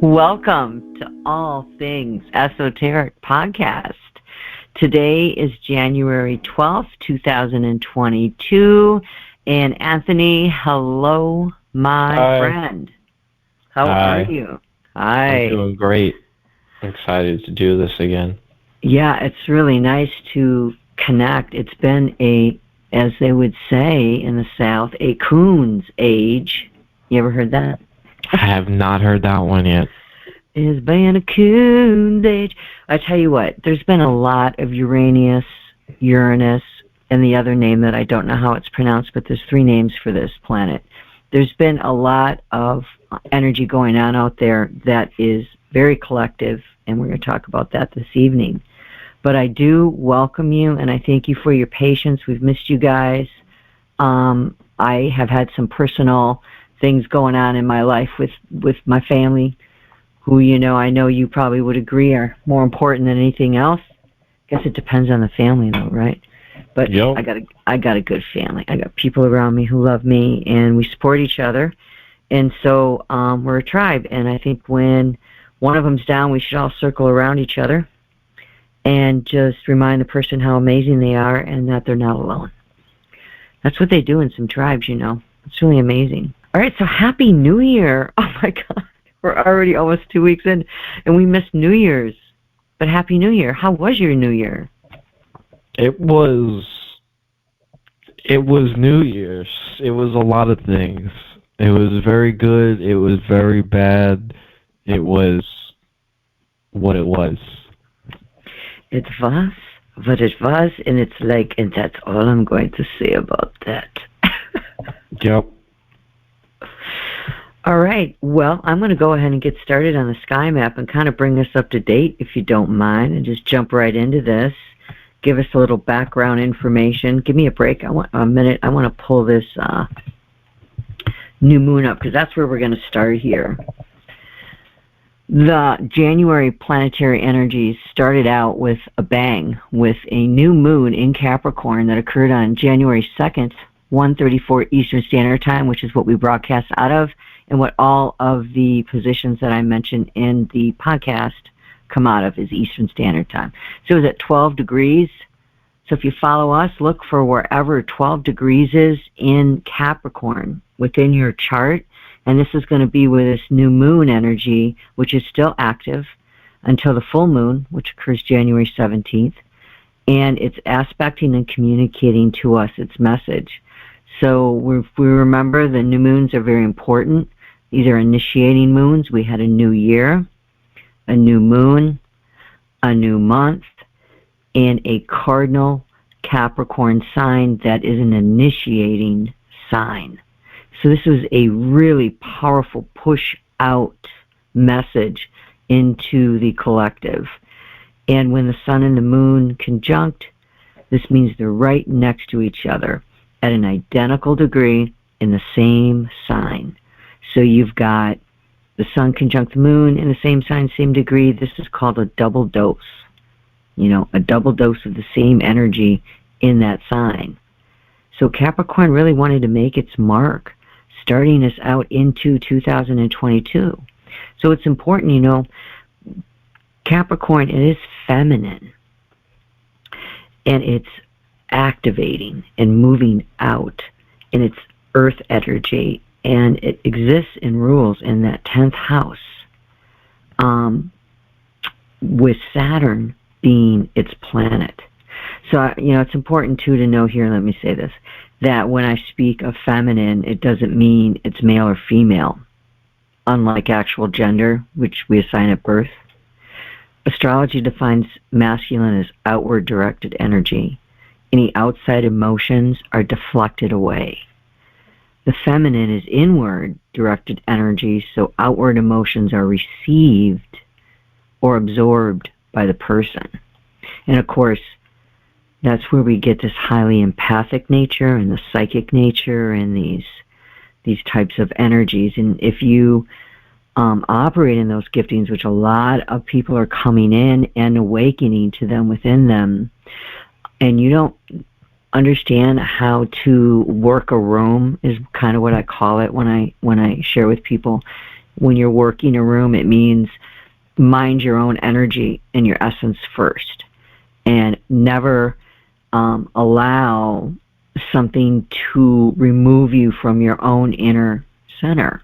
Welcome to All Things Esoteric Podcast. Today is January 12th, 2022. And Anthony, hello, my friend. How are you? Hi. I'm doing great. I'm excited to do this again. Yeah, it's really nice to connect. It's been as they would say in the South, a coon's age. You ever heard that? I have not heard that one yet. It's been a coon's age. I tell you what, there's been a lot of Uranus, and the other name that I don't know how it's pronounced, but there's 3 names for this planet. There's been a lot of energy going on out there that is very collective, and we're going to talk about that this evening. But I do welcome you, and I thank you for your patience. We've missed you guys. I have had some personal things going on in my life with my family, who, I know you probably would agree are more important than anything else. I guess it depends on the family, though, right? But yep. I got a good family. I got people around me who love me, and we support each other. And so we're a tribe. And I think when one of them's down, we should all circle around each other and just remind the person how amazing they are and that they're not alone. That's what they do in some tribes, It's really amazing. All right, so Happy New Year. Oh, my God. We're already almost 2 weeks in, and we missed New Year's. But Happy New Year. How was your New Year? It was New Year's. It was a lot of things. It was very good. It was very bad. It was what it was. It was what it was, and it's like, and that's all I'm going to say about that. Yep. All right. Well, I'm going to go ahead and get started on the sky map and kind of bring this up to date, if you don't mind, and just jump right into this. Give us a little background information. Give me a break. I want a minute. I want to pull this new moon up because that's where we're going to start here. The January planetary energies started out with a bang with a new moon in Capricorn that occurred on January 2nd, 1:34 Eastern Standard Time, which is what we broadcast out of, and what all of the positions that I mentioned in the podcast come out of is Eastern Standard Time. So it was at 12 degrees. So if you follow us, look for wherever 12 degrees is in Capricorn within your chart. And this is going to be with this new moon energy, which is still active until the full moon, which occurs January 17th. And it's aspecting and communicating to us its message. So if we remember, the new moons are very important. These are initiating moons. We had a new year, a new moon, a new month, and a cardinal Capricorn sign that is an initiating sign. So this was a really powerful push-out message into the collective. And when the sun and the moon conjunct, this means they're right next to each other at an identical degree in the same sign. So you've got the sun conjunct the moon in the same sign, same degree. This is called a double dose. A double dose of the same energy in that sign. So Capricorn really wanted to make its mark, starting us out into 2022. So it's important, Capricorn, it is feminine. And it's activating and moving out in its earth energy. And it exists and rules in that 10th house, with Saturn being its planet. So, it's important, too, to know here, let me say this, that when I speak of feminine, it doesn't mean it's male or female, unlike actual gender, which we assign at birth. Astrology defines masculine as outward-directed energy. Any outside emotions are deflected away. The feminine is inward-directed energy, so outward emotions are received or absorbed by the person. And, of course, that's where we get this highly empathic nature and the psychic nature and these types of energies. And if you operate in those giftings, which a lot of people are coming in and awakening to them within them, and you don't understand how to work a room, is kind of what I call it when I share with people. When you're working a room, it means mind your own energy and your essence first, and never allow something to remove you from your own inner center.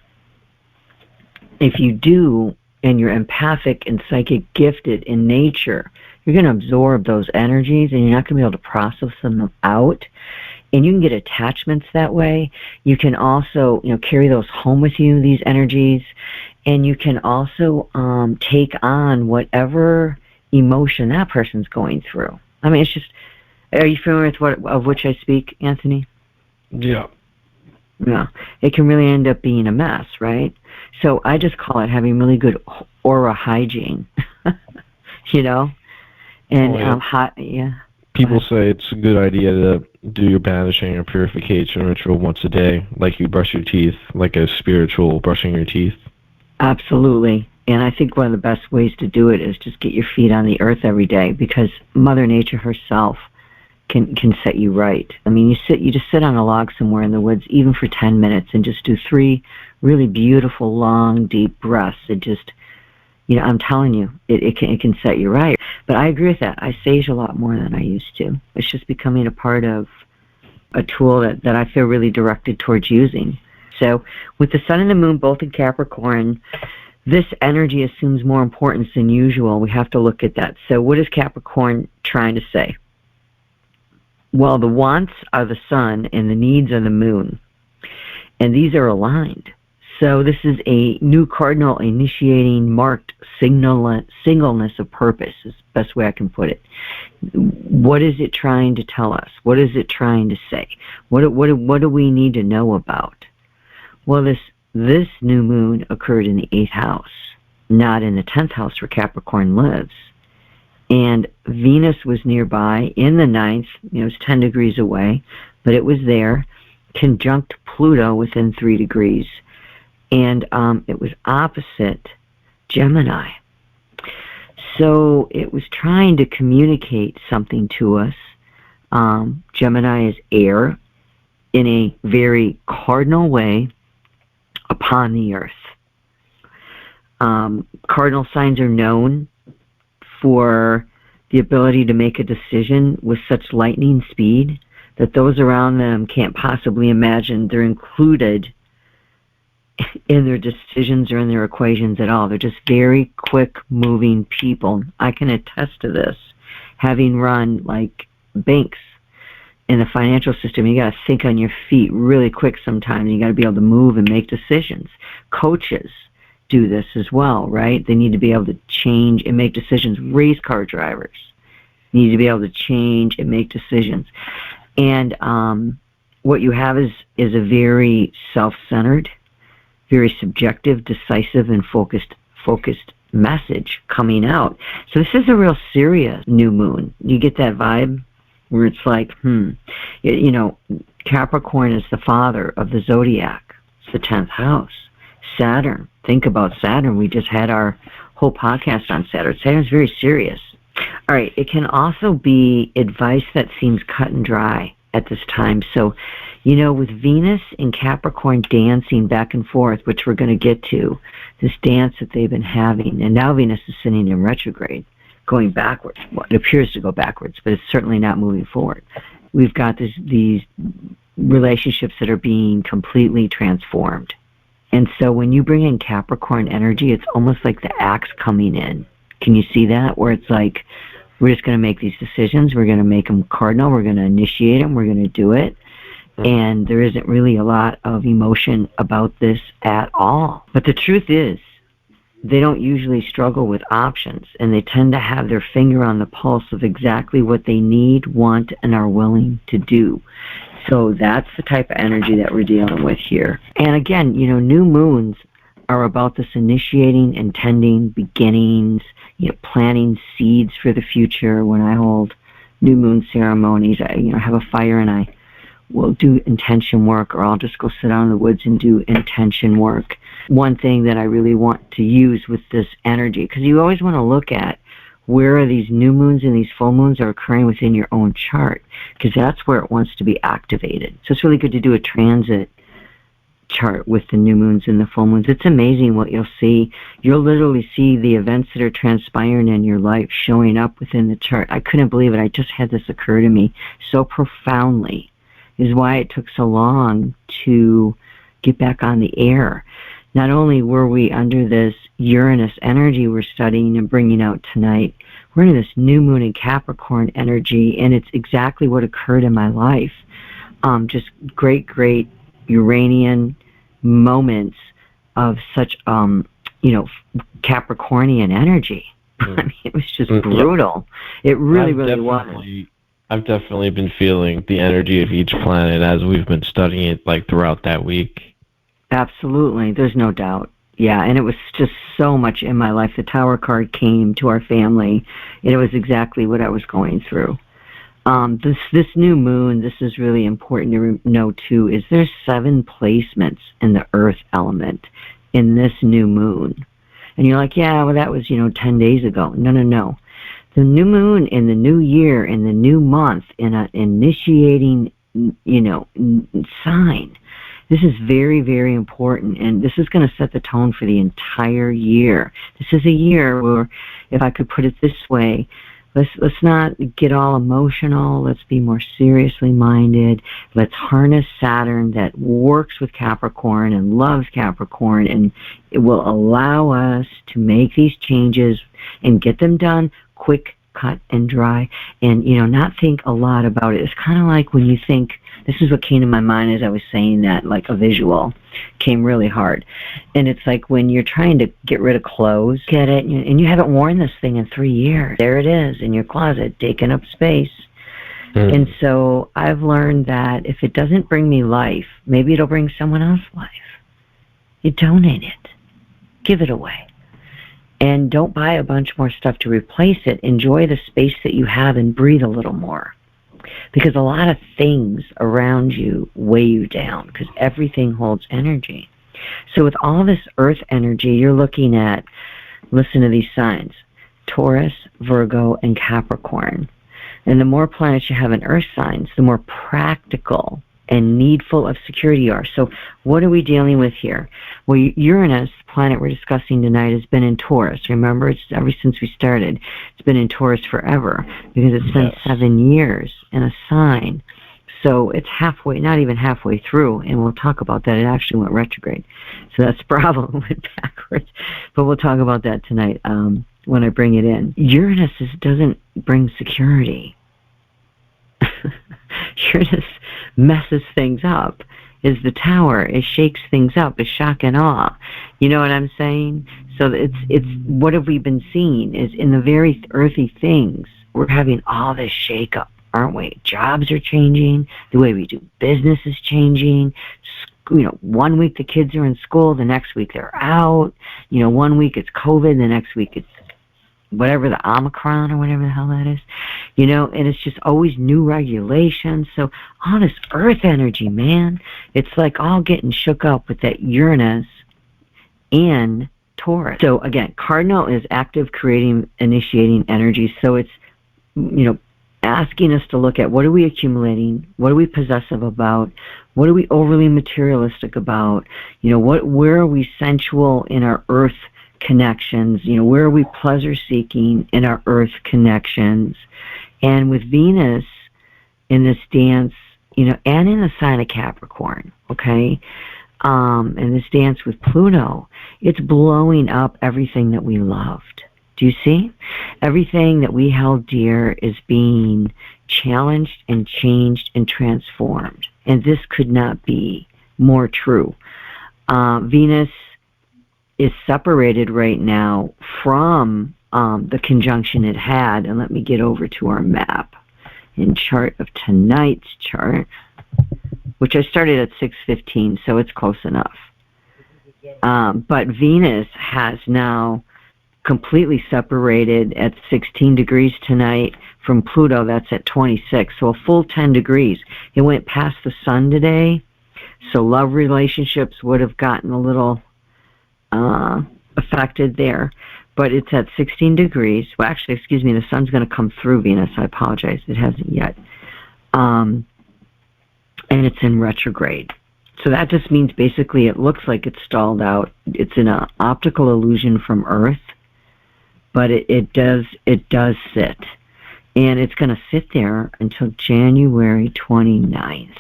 If you do, and you're empathic and psychic gifted in nature, you're going to absorb those energies, and you're not going to be able to process them out. And you can get attachments that way. You can also, carry those home with you, these energies, and you can also take on whatever emotion that person's going through. I mean, it's just, are you familiar with of which I speak, Anthony? Yeah. Yeah. It can really end up being a mess, right? So I just call it having really good aura hygiene, And, yeah. People say it's a good idea to do your banishing or purification ritual once a day, like you brush your teeth, like a spiritual brushing your teeth. Absolutely. And I think one of the best ways to do it is just get your feet on the earth every day, because Mother Nature herself can set you right. I mean, you just sit on a log somewhere in the woods, even for 10 minutes, and just do 3 really beautiful, long, deep breaths. It just, I'm telling you, it can set you right. But I agree with that. I sage a lot more than I used to. It's just becoming a part of a tool that I feel really directed towards using. So with the Sun and the Moon both in Capricorn, this energy assumes more importance than usual. We have to look at that. So what is Capricorn trying to say? Well, the wants are the Sun and the needs are the Moon. And these are aligned. So this is a new cardinal initiating marked singleness of purpose, is the best way I can put it. What is it trying to tell us? What is it trying to say? What do we need to know about? Well, this new moon occurred in the 8th house, not in the 10th house where Capricorn lives. And Venus was nearby in the 9th. It was 10 degrees away, but it was there, conjunct Pluto within 3 degrees. And it was opposite Gemini. So it was trying to communicate something to us. Gemini is air in a very cardinal way upon the earth. Cardinal signs are known for the ability to make a decision with such lightning speed that those around them can't possibly imagine they're included in their decisions or in their equations at all. They're just very quick-moving people. I can attest to this, having run like banks in the financial system. You got to think on your feet really quick sometimes. You got to be able to move and make decisions. Coaches do this as well, right? They need to be able to change and make decisions. Race car drivers need to be able to change and make decisions. And what you have is a very self-centered, very subjective, decisive, and focused message coming out. So this is a real serious new moon. You get that vibe where it's like, Capricorn is the father of the zodiac. It's the 10th house. Saturn. Think about Saturn. We just had our whole podcast on Saturn. Saturn's very serious. All right. It can also be advice that seems cut and dry at this time. So, with Venus and Capricorn dancing back and forth, which we're going to get to, this dance that they've been having, and now Venus is sitting in retrograde, going backwards. Well, it appears to go backwards, but it's certainly not moving forward. We've got these relationships that are being completely transformed. And so when you bring in Capricorn energy, it's almost like the axe coming in. Can you see that? Where it's like, we're just going to make these decisions. We're going to make them cardinal. We're going to initiate them. We're going to do it. And there isn't really a lot of emotion about this at all. But the truth is, they don't usually struggle with options, and they tend to have their finger on the pulse of exactly what they need, want, and are willing to do. So that's the type of energy that we're dealing with here. And again, new moons are about this initiating, intending, beginnings, planting seeds for the future. When I hold new moon ceremonies, I have a fire and I will do intention work, or I'll just go sit out in the woods and do intention work. One thing that I really want to use with this energy, because you always want to look at where are these new moons and these full moons are occurring within your own chart, because that's where it wants to be activated. So it's really good to do a transit chart with the new moons and the full moons. It's amazing what you'll see. You'll literally see the events that are transpiring in your life showing up within the chart. I couldn't believe it. I just had this occur to me so profoundly, is why it took so long to get back on the air. Not only were we under this Uranus energy we're studying and bringing out tonight, we're in this new moon in Capricorn energy, and it's exactly what occurred in my life. Just great Uranian moments of such, Capricornian energy. I mean, it was just brutal. It really was. I've definitely been feeling the energy of each planet as we've been studying it, like, throughout that week. Absolutely. There's no doubt. Yeah, and it was just so much in my life. The Tower card came to our family, and it was exactly what I was going through. This new moon, this is really important to know too, is there's 7 placements in the earth element in this new moon. And you're like, yeah, well, that was, 10 days ago. No. The new moon in the new year, in the new month, in an initiating, sign. This is very, very important, and this is going to set the tone for the entire year. This is a year where, if I could put it this way, let's not get all emotional. Let's be more seriously minded. Let's harness Saturn that works with Capricorn and loves Capricorn, and it will allow us to make these changes and get them done quick, cut, and dry, and, not think a lot about it. It's kind of like when you think, this is what came to my mind as I was saying that, like a visual came really hard. And it's like when you're trying to get rid of clothes, get it, and you haven't worn this thing in 3 years. There it is in your closet, taking up space. And so I've learned that if it doesn't bring me life, maybe it'll bring someone else life. You donate it. Give it away. And don't buy a bunch more stuff to replace it. Enjoy the space that you have and breathe a little more. Because a lot of things around you weigh you down, because everything holds energy. So with all this earth energy, you're looking at, listen to these signs, Taurus, Virgo, and Capricorn. And the more planets you have in earth signs, the more practical and needful of security you are. So what are we dealing with here? Well, Uranus, the planet we're discussing tonight, has been in Taurus. Remember, it's ever since we started. It's been in Taurus forever, because it's been 7 years in a sign. So it's halfway, not even halfway through, and we'll talk about that. It actually went retrograde. So that's the problem. It went backwards. But we'll talk about that tonight when I bring it in. Uranus doesn't bring security. Uranus messes things up. Is the Tower. It shakes things up. It's shock and awe. You know what I'm saying? So it's what have we been seeing is in the very earthy things, we're having all this shake-up, aren't we? Jobs are changing. The way we do business is changing. 1 week the kids are in school, the next week they're out. 1 week it's COVID, the next week it's whatever, the Omicron or whatever the hell that is. And it's just always new regulations. So all this earth energy, man, it's like all getting shook up with that Uranus and Taurus. So again, Cardinal is active, creating, initiating energy. So it's, asking us to look at what are we accumulating, what are we possessive about, what are we overly materialistic about, where are we sensual in our earth connections, where are we pleasure seeking in our earth connections. And with Venus in this dance, and in the sign of Capricorn, okay, and this dance with Pluto, it's blowing up everything that we loved. Do you see? Everything that we held dear is being challenged and changed and transformed. And this could not be more true. Venus is separated right now from the conjunction it had. And let me get over to our map and chart of tonight's chart, which I started at 6:15, so it's close enough. But Venus has now completely separated at 16 degrees tonight from Pluto. That's at 26, so a full 10 degrees. It went past the sun today, so love relationships would have gotten a little affected there. But it's at 16 degrees. Well, actually, excuse me, the sun's going to come through Venus. I apologize. It hasn't yet. And it's in retrograde. So that just means basically it looks like it's stalled out. It's an optical illusion from Earth, but it does sit. And it's going to sit there until January 29th.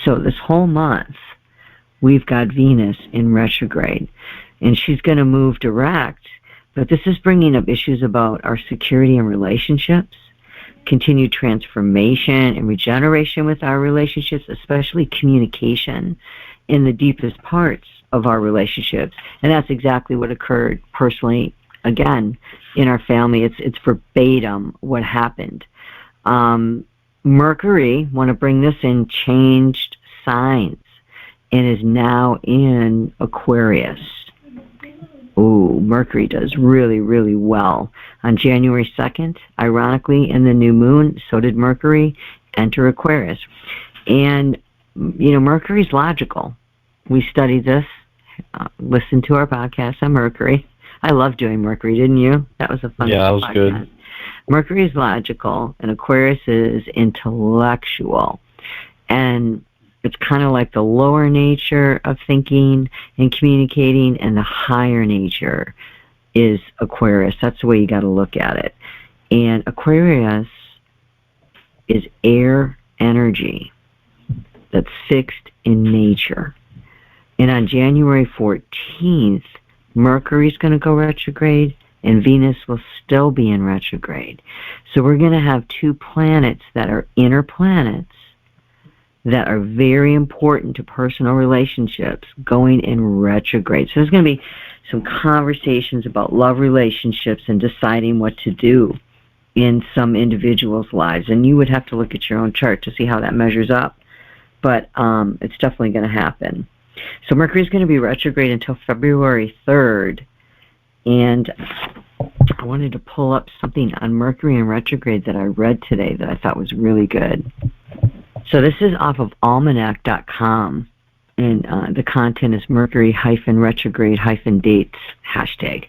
So this whole month, we've got Venus in retrograde. And she's going to move direct, but this is bringing up issues about our security and relationships, continued transformation and regeneration with our relationships, especially communication in the deepest parts of our relationships. And that's exactly what occurred personally, again, in our family. It's verbatim what happened. Mercury, want to bring this in, changed signs and is now in Aquarius. Ooh, Mercury does really, really well. On January 2nd, ironically, in the new moon, so did Mercury enter Aquarius. And, Mercury's logical. We studied this, listened to our podcast on Mercury. I loved doing Mercury, didn't you? That was a fun podcast. Yeah, that was good. Mercury is logical, and Aquarius is intellectual. And it's kind of like the lower nature of thinking and communicating, and the higher nature is Aquarius. That's the way you got to look at it. And Aquarius is air energy that's fixed in nature. And on January 14th, Mercury's going to go retrograde, and Venus will still be in retrograde. So we're going to have two planets that are inner planets that are very important to personal relationships going in retrograde. So there's going to be some conversations about love relationships and deciding what to do in some individuals' lives. And you would have to look at your own chart to see how that measures up. But it's definitely going to happen. So Mercury is going to be retrograde until February 3rd. And I wanted to pull up something on Mercury and retrograde that I read today that I thought was really good. So this is off of almanac.com, and the content is Mercury-retrograde-dates hashtag.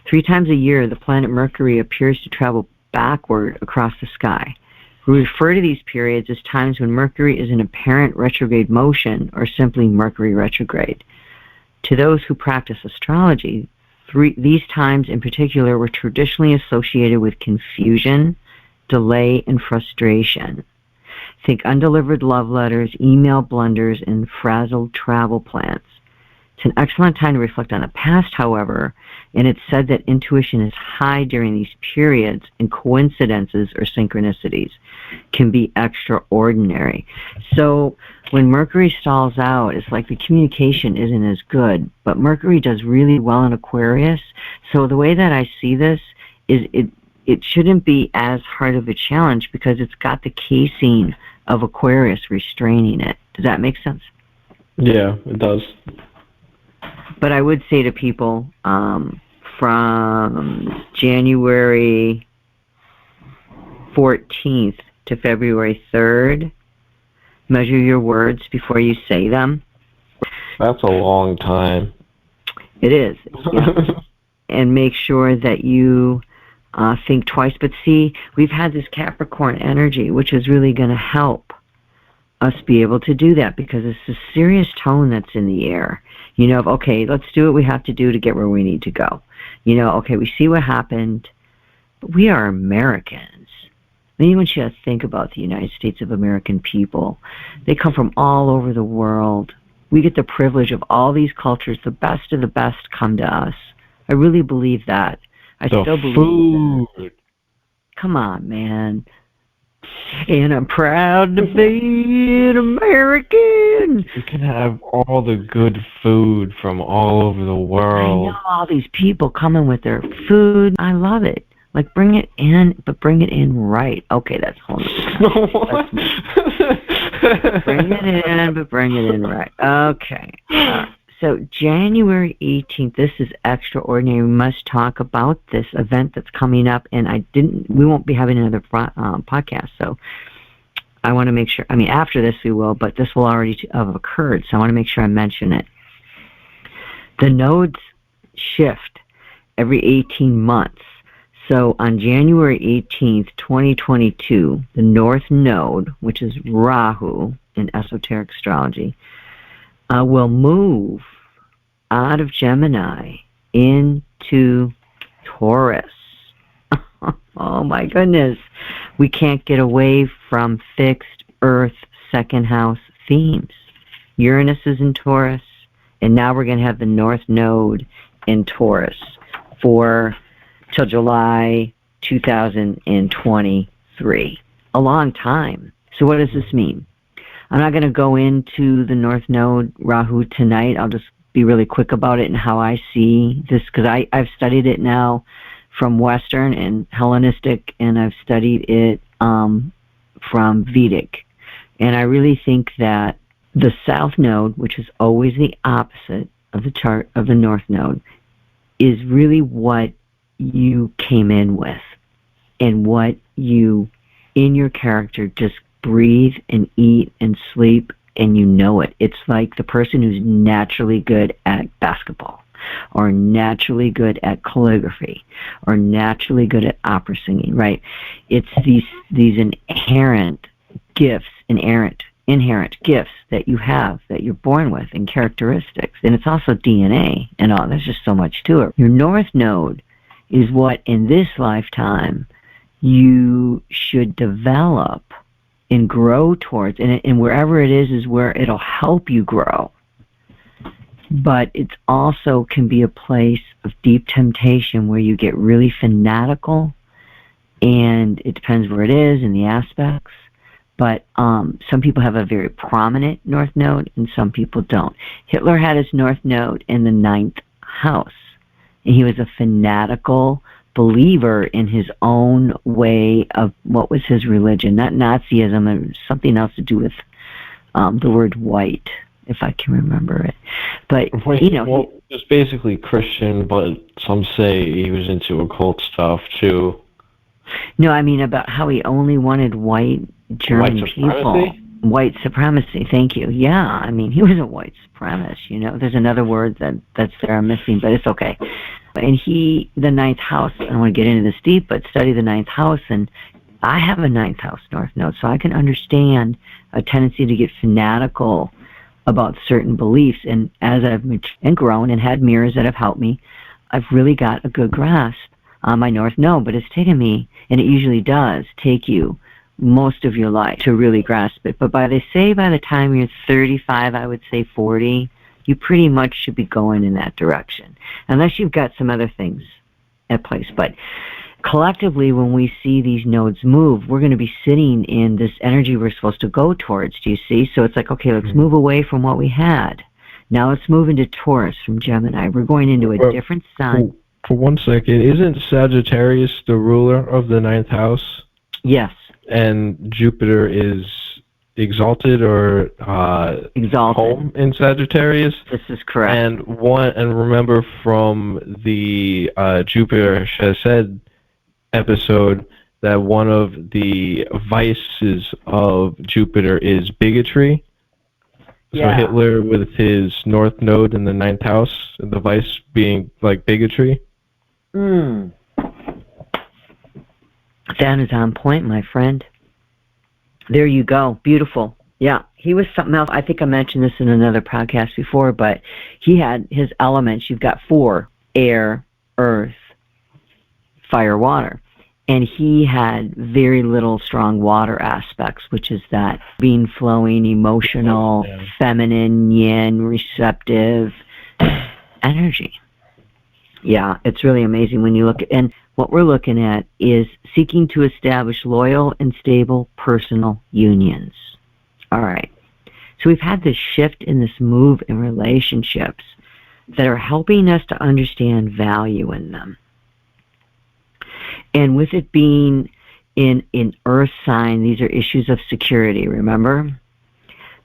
3 times a year, the planet Mercury appears to travel backward across the sky. We refer to these periods as times when Mercury is in apparent retrograde motion, or simply Mercury retrograde. To those who practice astrology, these times in particular were traditionally associated with confusion, delay, and frustration. Think undelivered love letters, email blunders, and frazzled travel plans. It's an excellent time to reflect on the past, however, and it's said that intuition is high during these periods, and coincidences or synchronicities can be extraordinary. So when Mercury stalls out, it's like the communication isn't as good, but Mercury does really well in Aquarius. So the way that I see this is it shouldn't be as hard of a challenge because it's got the casing of Aquarius restraining it. Does that make sense? Yeah, it does. But I would say to people from January 14th to February 3rd, measure your words before you say them. That's a long time. It is. Yeah. And make sure that you think twice. But see, we've had this Capricorn energy, which is really going to help us be able to do that because it's a serious tone that's in the air. Okay, let's do what we have to do to get where we need to go. Okay, we see what happened, but we are Americans. I mean, once you think about the United States of American people, they come from all over the world. We get the privilege of all these cultures. The best of the best come to us. I really believe that. I still believe that. Come on, man. And I'm proud to be an American. You can have all the good food from all over the world. I know all these people coming with their food. I love it. Like, bring it in, but bring it in right. Okay, that's whole. Bring it in, but bring it in right. Okay. So January 18th, this is extraordinary. We must talk about this event that's coming up, and we won't be having another podcast, so I want to make sure, after this we will, but this will already have occurred, so I want to make sure I mention it. The nodes shift every 18 months. So on January 18th, 2022, the North Node, which is Rahu in Esoteric Astrology, will move out of Gemini into Taurus. Oh my goodness. We can't get away from fixed Earth second house themes. Uranus is in Taurus, and now we're going to have the North Node in Taurus till July 2023. A long time. So what does this mean? I'm not going to go into the North Node, Rahu, tonight. I'll just be really quick about it and how I see this, because I've studied it now from Western and Hellenistic, and I've studied it from Vedic. And I really think that the South Node, which is always the opposite of the chart of the North Node, is really what you came in with and what you, in your character, just breathe and eat and sleep, and you know it. It's like the person who's naturally good at basketball, or naturally good at calligraphy, or naturally good at opera singing, right? It's these inherent gifts, inherent gifts that you have, that you're born with, and characteristics. And it's also DNA and all. There's just so much to it. Your North Node is what, in this lifetime, you should develop and grow towards. And wherever it is where it'll help you grow. But it also can be a place of deep temptation where you get really fanatical, and it depends where it is and the aspects. But some people have a very prominent North Node, and some people don't. Hitler had his North Node in the 9th house, and he was a fanatical believer in his own way of what was his religion, not Nazism, and something else to do with the word white, if I can remember it. But, well, it's basically Christian, but some say he was into occult stuff, too. No, I mean about how he only wanted white German people. White supremacy, thank you. Yeah, I mean, he was a white supremacist, There's another word that's there I'm missing, but it's okay. And the 9th house, I don't want to get into this deep, but study the 9th house, and I have a 9th house North Node, so I can understand a tendency to get fanatical about certain beliefs. And as I've matured and grown and had mirrors that have helped me, I've really got a good grasp on my North Node, but it's taken me, and it usually does take you most of your life to really grasp it. But by the time you're 35, I would say 40, you pretty much should be going in that direction, unless you've got some other things at place. But collectively, when we see these nodes move, we're going to be sitting in this energy we're supposed to go towards. Do you see? So it's like, okay, let's move away from what we had. Now let's move into Taurus from Gemini. We're going into a different sign. For 1 second, isn't Sagittarius the ruler of the 9th house? Yes. And Jupiter is exalted or home in Sagittarius? This is correct. And remember from the Jupiter has said episode that one of the vices of Jupiter is bigotry. Yeah. So Hitler with his North Node in the 9th house, the vice being like bigotry. That is on point, my friend. There you go. Beautiful. Yeah, he was something else. I think I mentioned this in another podcast before, but he had his elements. You've got 4: air, earth, fire, water. And he had very little strong water aspects, which is that being flowing, emotional, feminine, yin, receptive energy. Yeah, it's really amazing when you look at, and what we're looking at is seeking to establish loyal and stable personal unions. All right. So we've had this shift in this move in relationships that are helping us to understand value in them. And with it being in Earth sign, these are issues of security, remember?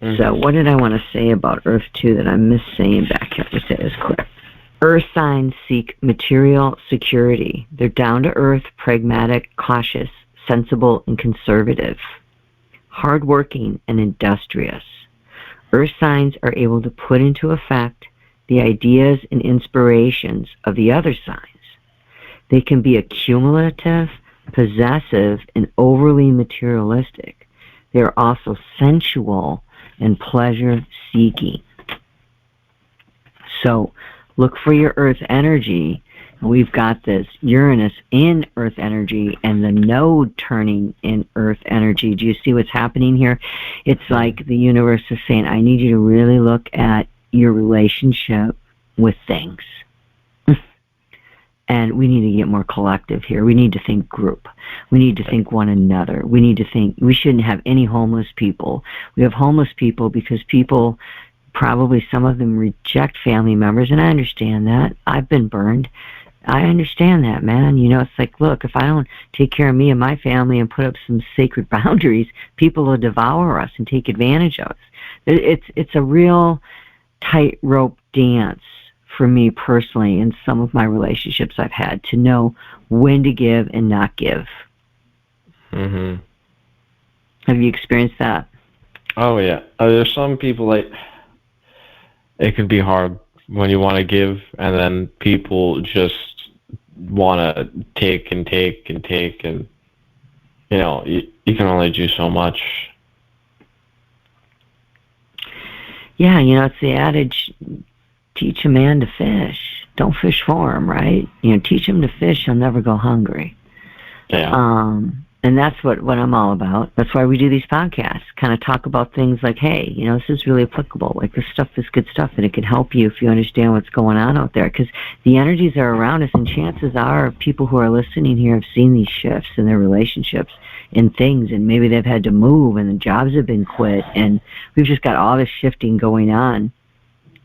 Mm-hmm. So what did I want to say about Earth 2 that I'm missaying back here? Let's say this quick. Earth signs seek material security. They're down to earth, pragmatic, cautious, sensible, and conservative. Hardworking and industrious. Earth signs are able to put into effect the ideas and inspirations of the other signs. They can be accumulative, possessive, and overly materialistic. They are also sensual and pleasure-seeking. So look for your Earth energy. We've got this Uranus in Earth energy and the node turning in Earth energy. Do you see what's happening here? It's like the universe is saying, I need you to really look at your relationship with things. And we need to get more collective here. We need to think group. We need to think one another. We need to think, we shouldn't have any homeless people. We have homeless people because people, probably some of them reject family members, and I understand that. I've been burned. I understand that, man. You know, it's like, look, if I don't take care of me and my family and put up some sacred boundaries, people will devour us and take advantage of us. It's a real tightrope dance for me personally in some of my relationships I've had, to know when to give and not give. Mm-hmm. Have you experienced that? Oh, yeah. There's some people, like, it can be hard when you want to give, and then people just want to take and take and take, and, you know, you can only do so much. Yeah, you know, it's the adage, teach a man to fish. Don't fish for him, right? You know, teach him to fish, he'll never go hungry. Yeah. And that's what I'm all about. That's why we do these podcasts, kind of talk about things like, hey, you know, this is really applicable. Like, this stuff is good stuff, and it can help you if you understand what's going on out there. Because the energies are around us, and chances are people who are listening here have seen these shifts in their relationships and things, and maybe they've had to move, and the jobs have been quit, and we've just got all this shifting going on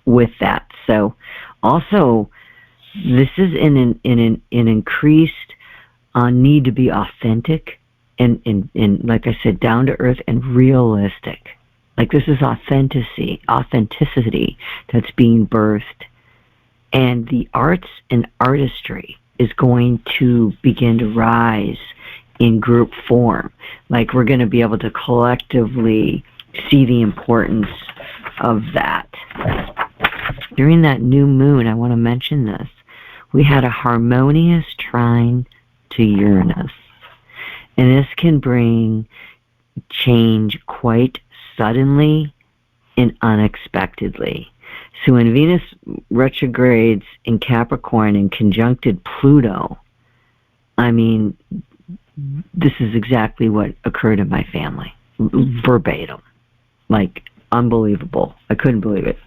with that. So, also, this is an increased need to be authentic and like I said, down to earth and realistic. Like, this is authenticity that's being birthed. And the arts and artistry is going to begin to rise in group form. Like, we're going to be able to collectively see the importance of that. During that new moon, I want to mention this, we had a harmonious trine to Uranus. And this can bring change quite suddenly and unexpectedly. So when Venus retrogrades in Capricorn and conjuncted Pluto, I mean, this is exactly what occurred in my family. Verbatim. Like, unbelievable. I couldn't believe it.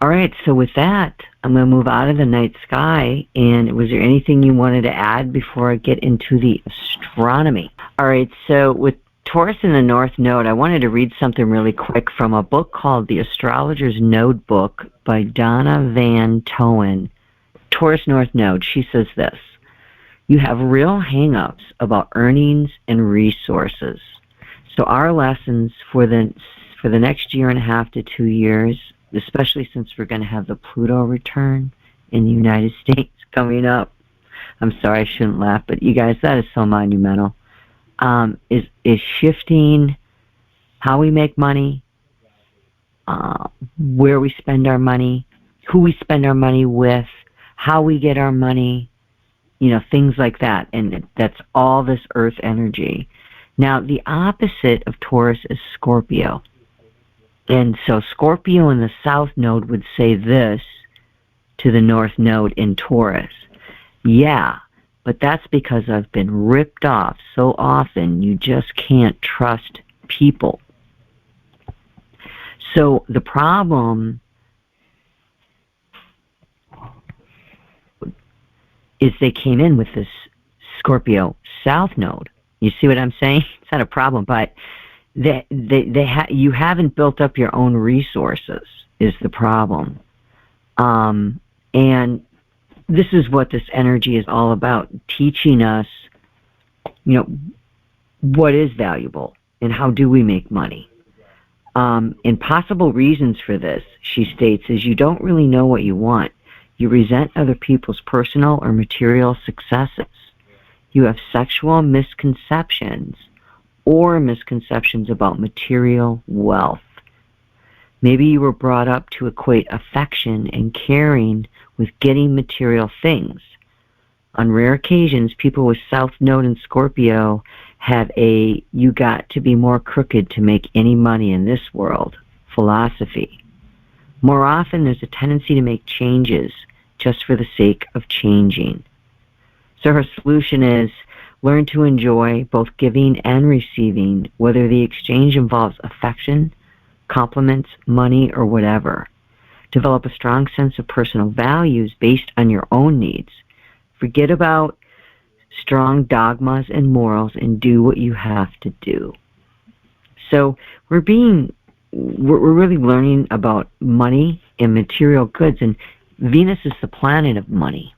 All right, so with that, I'm going to move out of the night sky. And was there anything you wanted to add before I get into the astronomy? All right, so with Taurus in the North Node, I wanted to read something really quick from a book called The Astrologer's Notebook by Donna Van Toen. Taurus North Node, she says this: you have real hang-ups about earnings and resources. So our lessons for the next year and a half to 2 years, especially since we're going to have the Pluto return in the United States coming up. I'm sorry, I shouldn't laugh, but you guys, that is so monumental. Is shifting how we make money, where we spend our money, who we spend our money with, how we get our money, you know, things like that. And that's all this earth energy. Now, the opposite of Taurus is Scorpio. And so Scorpio in the South Node would say this to the North Node in Taurus: yeah, but that's because I've been ripped off so often, you just can't trust people. So the problem is they came in with this Scorpio South Node. You see what I'm saying? It's not a problem, but you haven't built up your own resources is the problem. And this is what this energy is all about, teaching us, you know, what is valuable and how do we make money. And possible reasons for this, she states, is you don't really know what you want. You resent other people's personal or material successes. You have sexual misconceptions or misconceptions about material wealth. Maybe you were brought up to equate affection and caring with getting material things. On rare occasions, people with South Node and Scorpio have a "you got to be more crooked to make any money in this world" philosophy. More often, there's a tendency to make changes just for the sake of changing. So her solution is learn to enjoy both giving and receiving, whether the exchange involves affection, compliments, money, or whatever. Develop a strong sense of personal values based on your own needs. Forget about strong dogmas and morals and do what you have to do. So we're really learning about money and material goods, and Venus is the planet of money.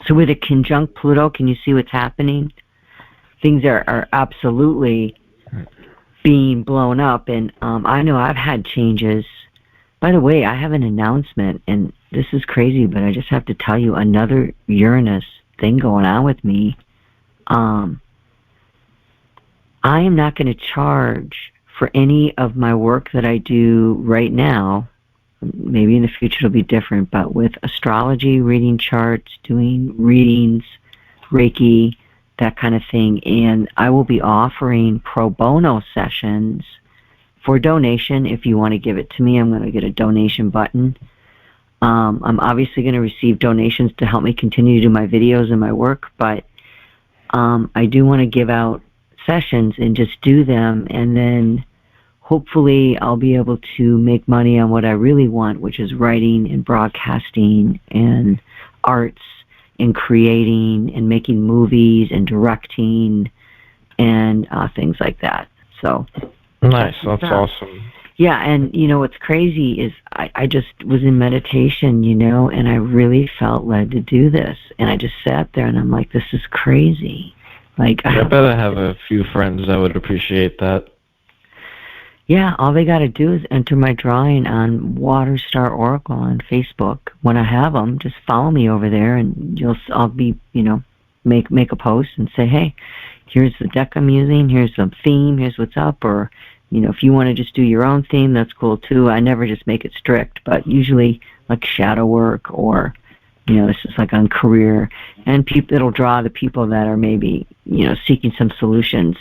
So with a conjunct Pluto, can you see what's happening? Things are absolutely being blown up, and I know I've had changes. By the way, I have an announcement, and this is crazy, but I just have to tell you another Uranus thing going on with me. I am not going to charge for any of my work that I do right now. Maybe in the future it'll be different, but with astrology, reading charts, doing readings, Reiki, that kind of thing, and I will be offering pro bono sessions for donation. If you want to give it to me, I'm going to get a donation button. I'm obviously going to receive donations to help me continue to do my videos and my work, but I do want to give out sessions and just do them, and then hopefully I'll be able to make money on what I really want, which is writing and broadcasting and arts and creating and making movies and directing and things like that. So nice. That's awesome. Yeah, and you know what's crazy is I just was in meditation, you know, and I really felt led to do this, and I just sat there and I'm like, this is crazy. Like, I bet I have a few friends that would appreciate that. Yeah, all they got to do is enter my drawing on Water Star Oracle on Facebook. When I have them, just follow me over there, and I'll be, you know, make a post and say, hey, here's the deck I'm using, here's the theme, here's what's up, or, you know, if you want to just do your own theme, that's cool too. I never just make it strict, but usually like shadow work, or, you know, this is like on career, and it'll draw the people that are maybe, you know, seeking some solutions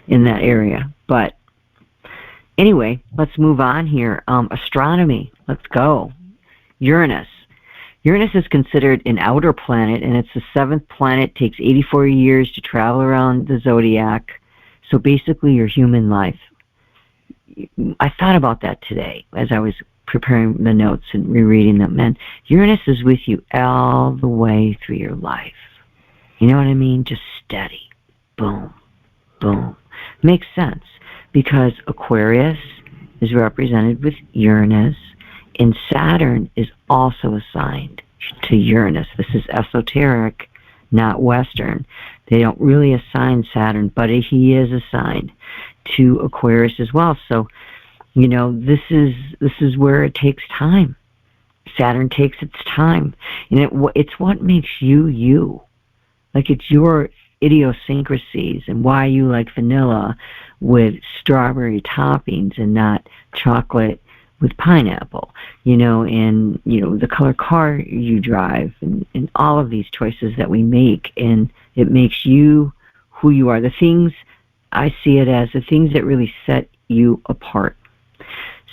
in that area. But anyway, let's move on here. Astronomy, let's go. Uranus. Uranus is considered an outer planet, and it's the 7th planet. Takes 84 years to travel around the zodiac. So basically your human life. I thought about that today as I was preparing the notes and rereading them. And Uranus is with you all the way through your life. You know what I mean? Just steady. Boom. Boom. Makes sense, because Aquarius is represented with Uranus, and Saturn is also assigned to Uranus. This is esoteric, not Western. They don't really assign Saturn, but he is assigned to Aquarius as well. So, you know, this is where it takes time. Saturn takes its time, and it's what makes you you. Like, it's your idiosyncrasies and why you like vanilla with strawberry toppings and not chocolate with pineapple, you know, and, you know, the color car you drive, and all of these choices that we make, and it makes you who you are. The things, I see it as the things that really set you apart.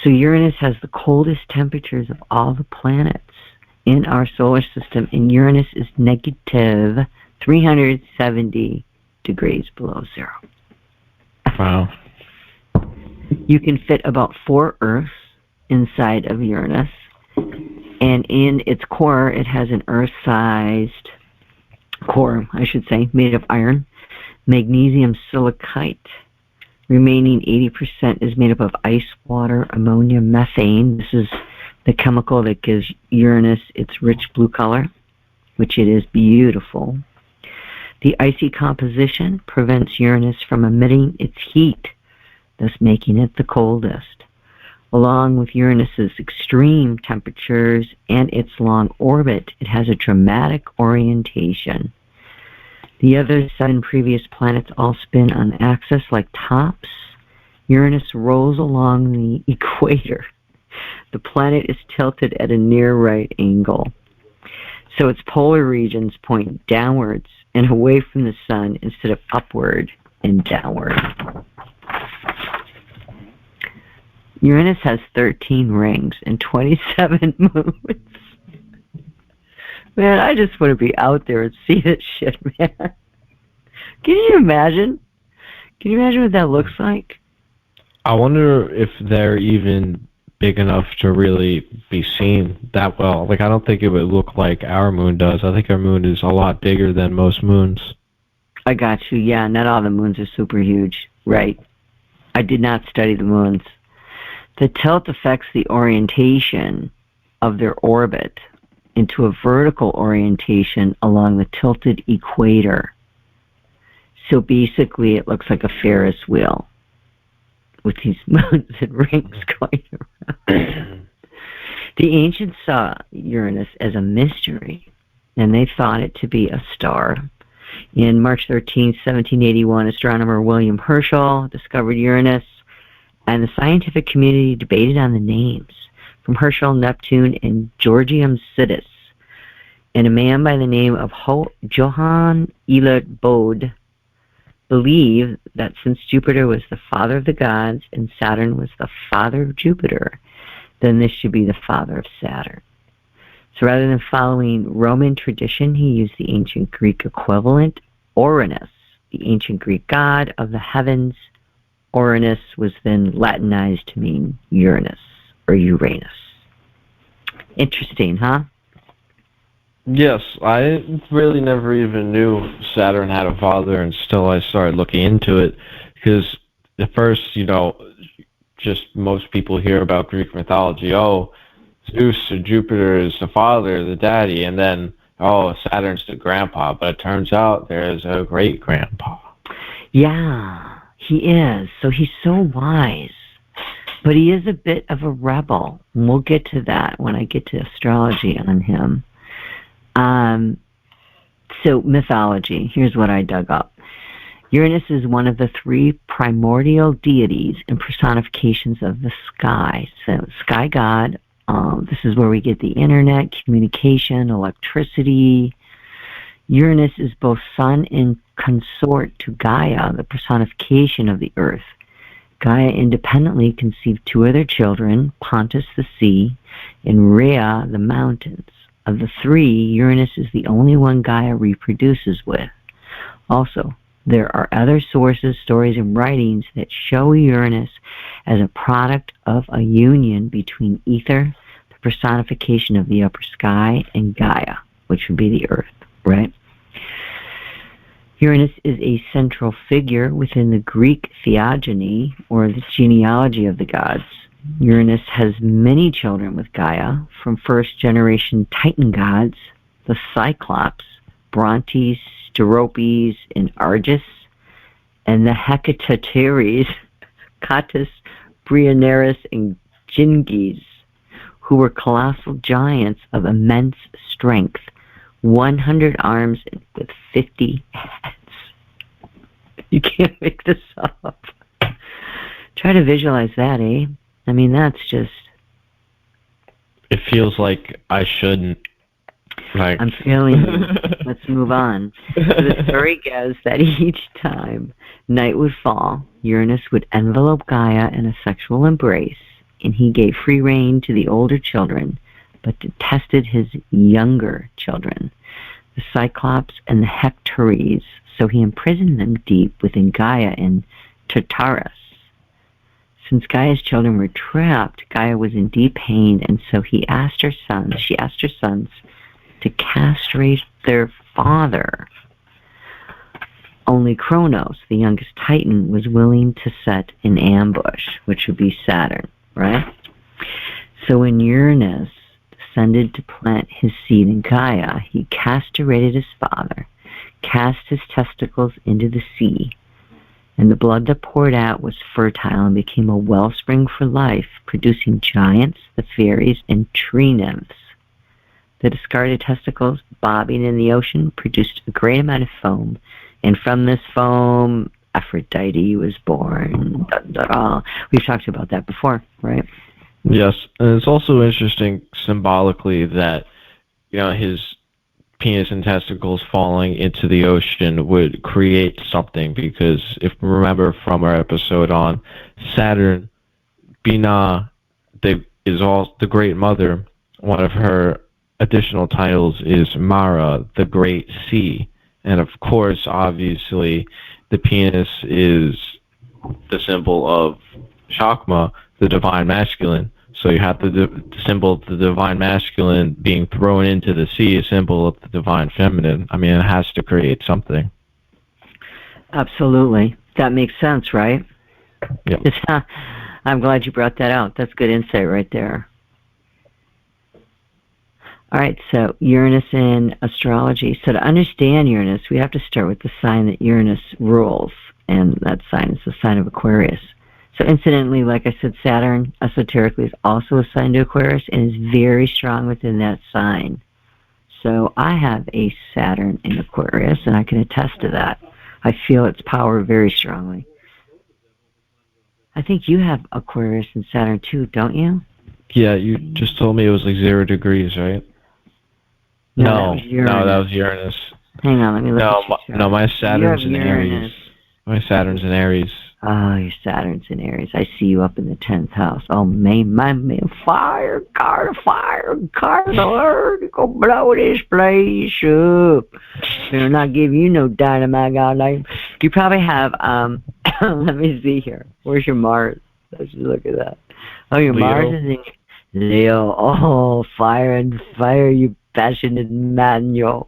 So Uranus has the coldest temperatures of all the planets in our solar system, and Uranus is negative 370 degrees below zero. Wow. You can fit about 4 Earths inside of Uranus, and in its core it has an Earth-sized core, I should say, made of iron, magnesium silicate. Remaining 80% is made up of ice, water, ammonia, methane. This is the chemical that gives Uranus its rich blue color, which it is beautiful. The icy composition prevents Uranus from emitting its heat, thus making it the coldest. Along with Uranus's extreme temperatures and its long orbit, it has a dramatic orientation. The other 7 previous planets all spin on axis like tops. Uranus rolls along the equator. The planet is tilted at a near right angle. So its polar regions point downwards and away from the sun instead of upward and downward. Uranus has 13 rings and 27 moons. Man, I just want to be out there and see this shit, man. Can you imagine? Can you imagine what that looks like? I wonder if they're even big enough to really be seen that well. Like, I don't think it would look like our moon does. I think our moon is a lot bigger than most moons. I got you. Yeah, not all the moons are super huge. Right. I did not study the moons. The tilt affects the orientation of their orbit into a vertical orientation along the tilted equator. So basically it looks like a Ferris wheel with these moons and rings going around. The ancients saw Uranus as a mystery, and they thought it to be a star. In March 13, 1781, astronomer William Herschel discovered Uranus, and the scientific community debated on the names, from Herschel, Neptune, and Georgium Sidus. And a man by the name of Johann Elert Bode believed that since Jupiter was the father of the gods and Saturn was the father of Jupiter, then this should be the father of Saturn. So rather than following Roman tradition, he used the ancient Greek equivalent, Uranus, the ancient Greek god of the heavens. Uranus was then Latinized to mean Uranus or Uranus. Interesting, huh? Yes, I really never even knew Saturn had a father until I started looking into it, because at first, just most people hear about Greek mythology. Oh, Zeus or Jupiter is the father, the daddy, and then, oh, Saturn's the grandpa, but it turns out there's a great-grandpa. Yeah, he is. So he's so wise, but he is a bit of a rebel, and we'll get to that when I get to astrology on him. So mythology, here's what I dug up. Uranus is one of the three primordial deities and personifications of the sky. So sky god, this is where we get the internet, communication, electricity. Uranus is both sun and consort to Gaia, the personification of the earth. Gaia independently conceived two other children, Pontus the sea and Rhea the mountains. Of the three, Uranus is the only one Gaia reproduces with. Also, there are other sources, stories, and writings that show Uranus as a product of a union between ether, the personification of the upper sky, and Gaia, which would be the earth, right? Uranus is a central figure within the Greek theogony, or the genealogy of the gods. Uranus has many children with Gaia, from first-generation Titan gods, the Cyclops, Brontes, Steropes, and Argus, and the Hecatoteres, Catus, Brianerys, and Gingis, who were colossal giants of immense strength, 100 arms with 50 heads. You can't make this up. Try to visualize that, eh? I mean, that's just... It feels like I shouldn't. I'm feeling you. Let's move on. So the story goes that each time night would fall, Uranus would envelope Gaia in a sexual embrace, and he gave free rein to the older children, but detested his younger children, the Cyclops and the Hecatories, so he imprisoned them deep within Gaia in Tartarus. Since Gaia's children were trapped, Gaia was in deep pain, and so she asked her sons to castrate their father. Only Kronos, the youngest Titan, was willing to set an ambush, which would be Saturn, right? So when Uranus descended to plant his seed in Gaia, he castrated his father, cast his testicles into the sea, and the blood that poured out was fertile and became a wellspring for life, producing giants, the fairies, and tree nymphs. The discarded testicles, bobbing in the ocean, produced a great amount of foam, and from this foam, Aphrodite was born. We've talked about that before, right? Yes, and it's also interesting symbolically that, his penis and testicles falling into the ocean would create something, because if you remember from our episode on Saturn, Binah is all the Great Mother. One of her additional titles is Mara, the Great Sea. And of course, obviously, the penis is the symbol of Chakma, the divine masculine. So you have the symbol of the divine masculine being thrown into the sea, a symbol of the divine feminine. I mean, it has to create something. Absolutely. That makes sense, right? Yeah. I'm glad you brought that out. That's good insight right there. All right, so Uranus in astrology. So to understand Uranus, we have to start with the sign that Uranus rules, and that sign is the sign of Aquarius. So incidentally, like I said, Saturn, esoterically, is also assigned to Aquarius and is very strong within that sign. So I have a Saturn in Aquarius, and I can attest to that. I feel its power very strongly. I think you have Aquarius and Saturn too, don't you? Yeah, you just told me it was like 0 degrees, right? No, that was Uranus. Hang on, let me look at your chart. No, my Saturn's in Aries. My Saturn's in Aries. Oh, your Saturn's in Aries. I see you up in the 10th house. Oh, man, fire, alert, go blow this place up. They're not giving you no dynamite, God. Like, you probably have, let me see here. Where's your Mars? Let's just look at that. Oh, your Leo. Mars is in Leo. Oh, fire, you passionate man, yo.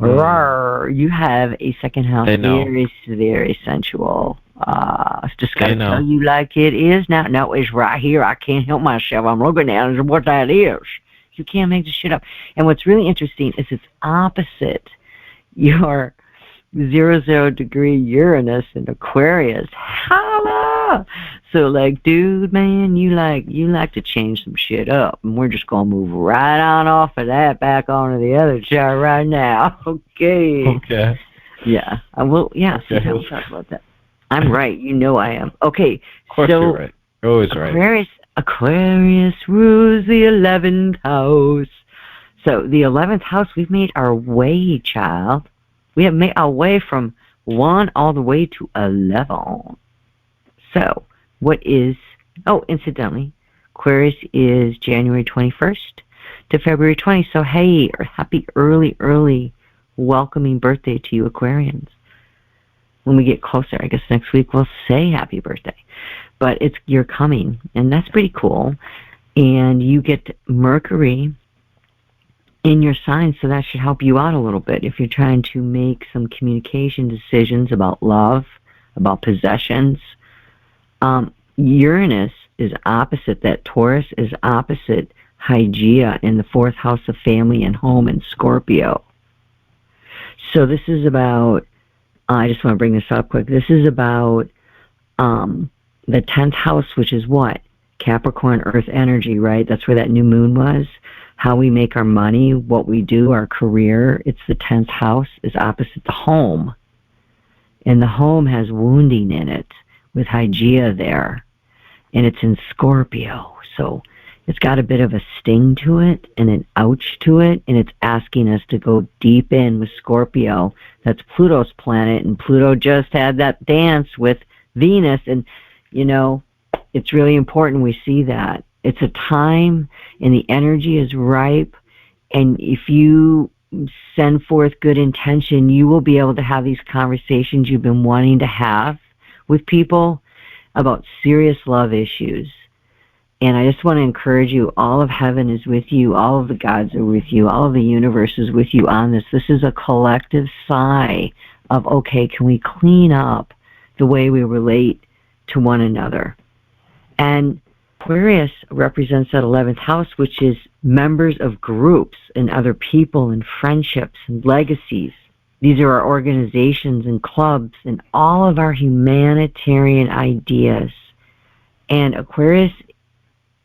You have a second house, very, very sensual. Just gotta tell you like it is now. No, it's right here. I can't help myself. I'm looking at it, what that is. You can't make this shit up. And what's really interesting is it's opposite your 0 degree Uranus in Aquarius. Holla! So like, dude, man, you like to change some shit up, and we're just gonna move right on off of that back onto the other chart right now. Okay. Okay. Yeah. I will. Yeah. Okay. So we'll talk about that. I'm right. You know I am. Okay. Of course you're right. You're always right. Aquarius rules the 11th house. So the 11th house, we've made our way, child. We have made our way from 1 all the way to 11. So, what is... Oh, incidentally, Aquarius is January 21st to February 20th. So, hey, happy early welcoming birthday to you Aquarians. When we get closer, I guess next week we'll say happy birthday. But you're coming, and that's pretty cool. And you get Mercury in your sign, so that should help you out a little bit if you're trying to make some communication decisions about love, about possessions. Uranus is opposite that. Taurus is opposite Hygeia in the 4th house of family and home in Scorpio. So this is about, I just want to bring this up quick, this is about the 10th house, which is what? Capricorn, Earth energy, right? That's where that new moon was. How we make our money, what we do, our career. It's the 10th house is opposite the home. And the home has wounding in it with Hygeia there. And it's in Scorpio. So it's got a bit of a sting to it and an ouch to it. And it's asking us to go deep in with Scorpio. That's Pluto's planet. And Pluto just had that dance with Venus. And, you know, it's really important we see that. It's a time and the energy is ripe, and if you send forth good intention, you will be able to have these conversations you've been wanting to have with people about serious love issues. And I just want to encourage you, all of heaven is with you, all of the gods are with you, all of the universe is with you on this. This is a collective sigh of, okay, can we clean up the way we relate to one another? And Aquarius represents that 11th house, which is members of groups and other people and friendships and legacies. These are our organizations and clubs and all of our humanitarian ideas. And Aquarius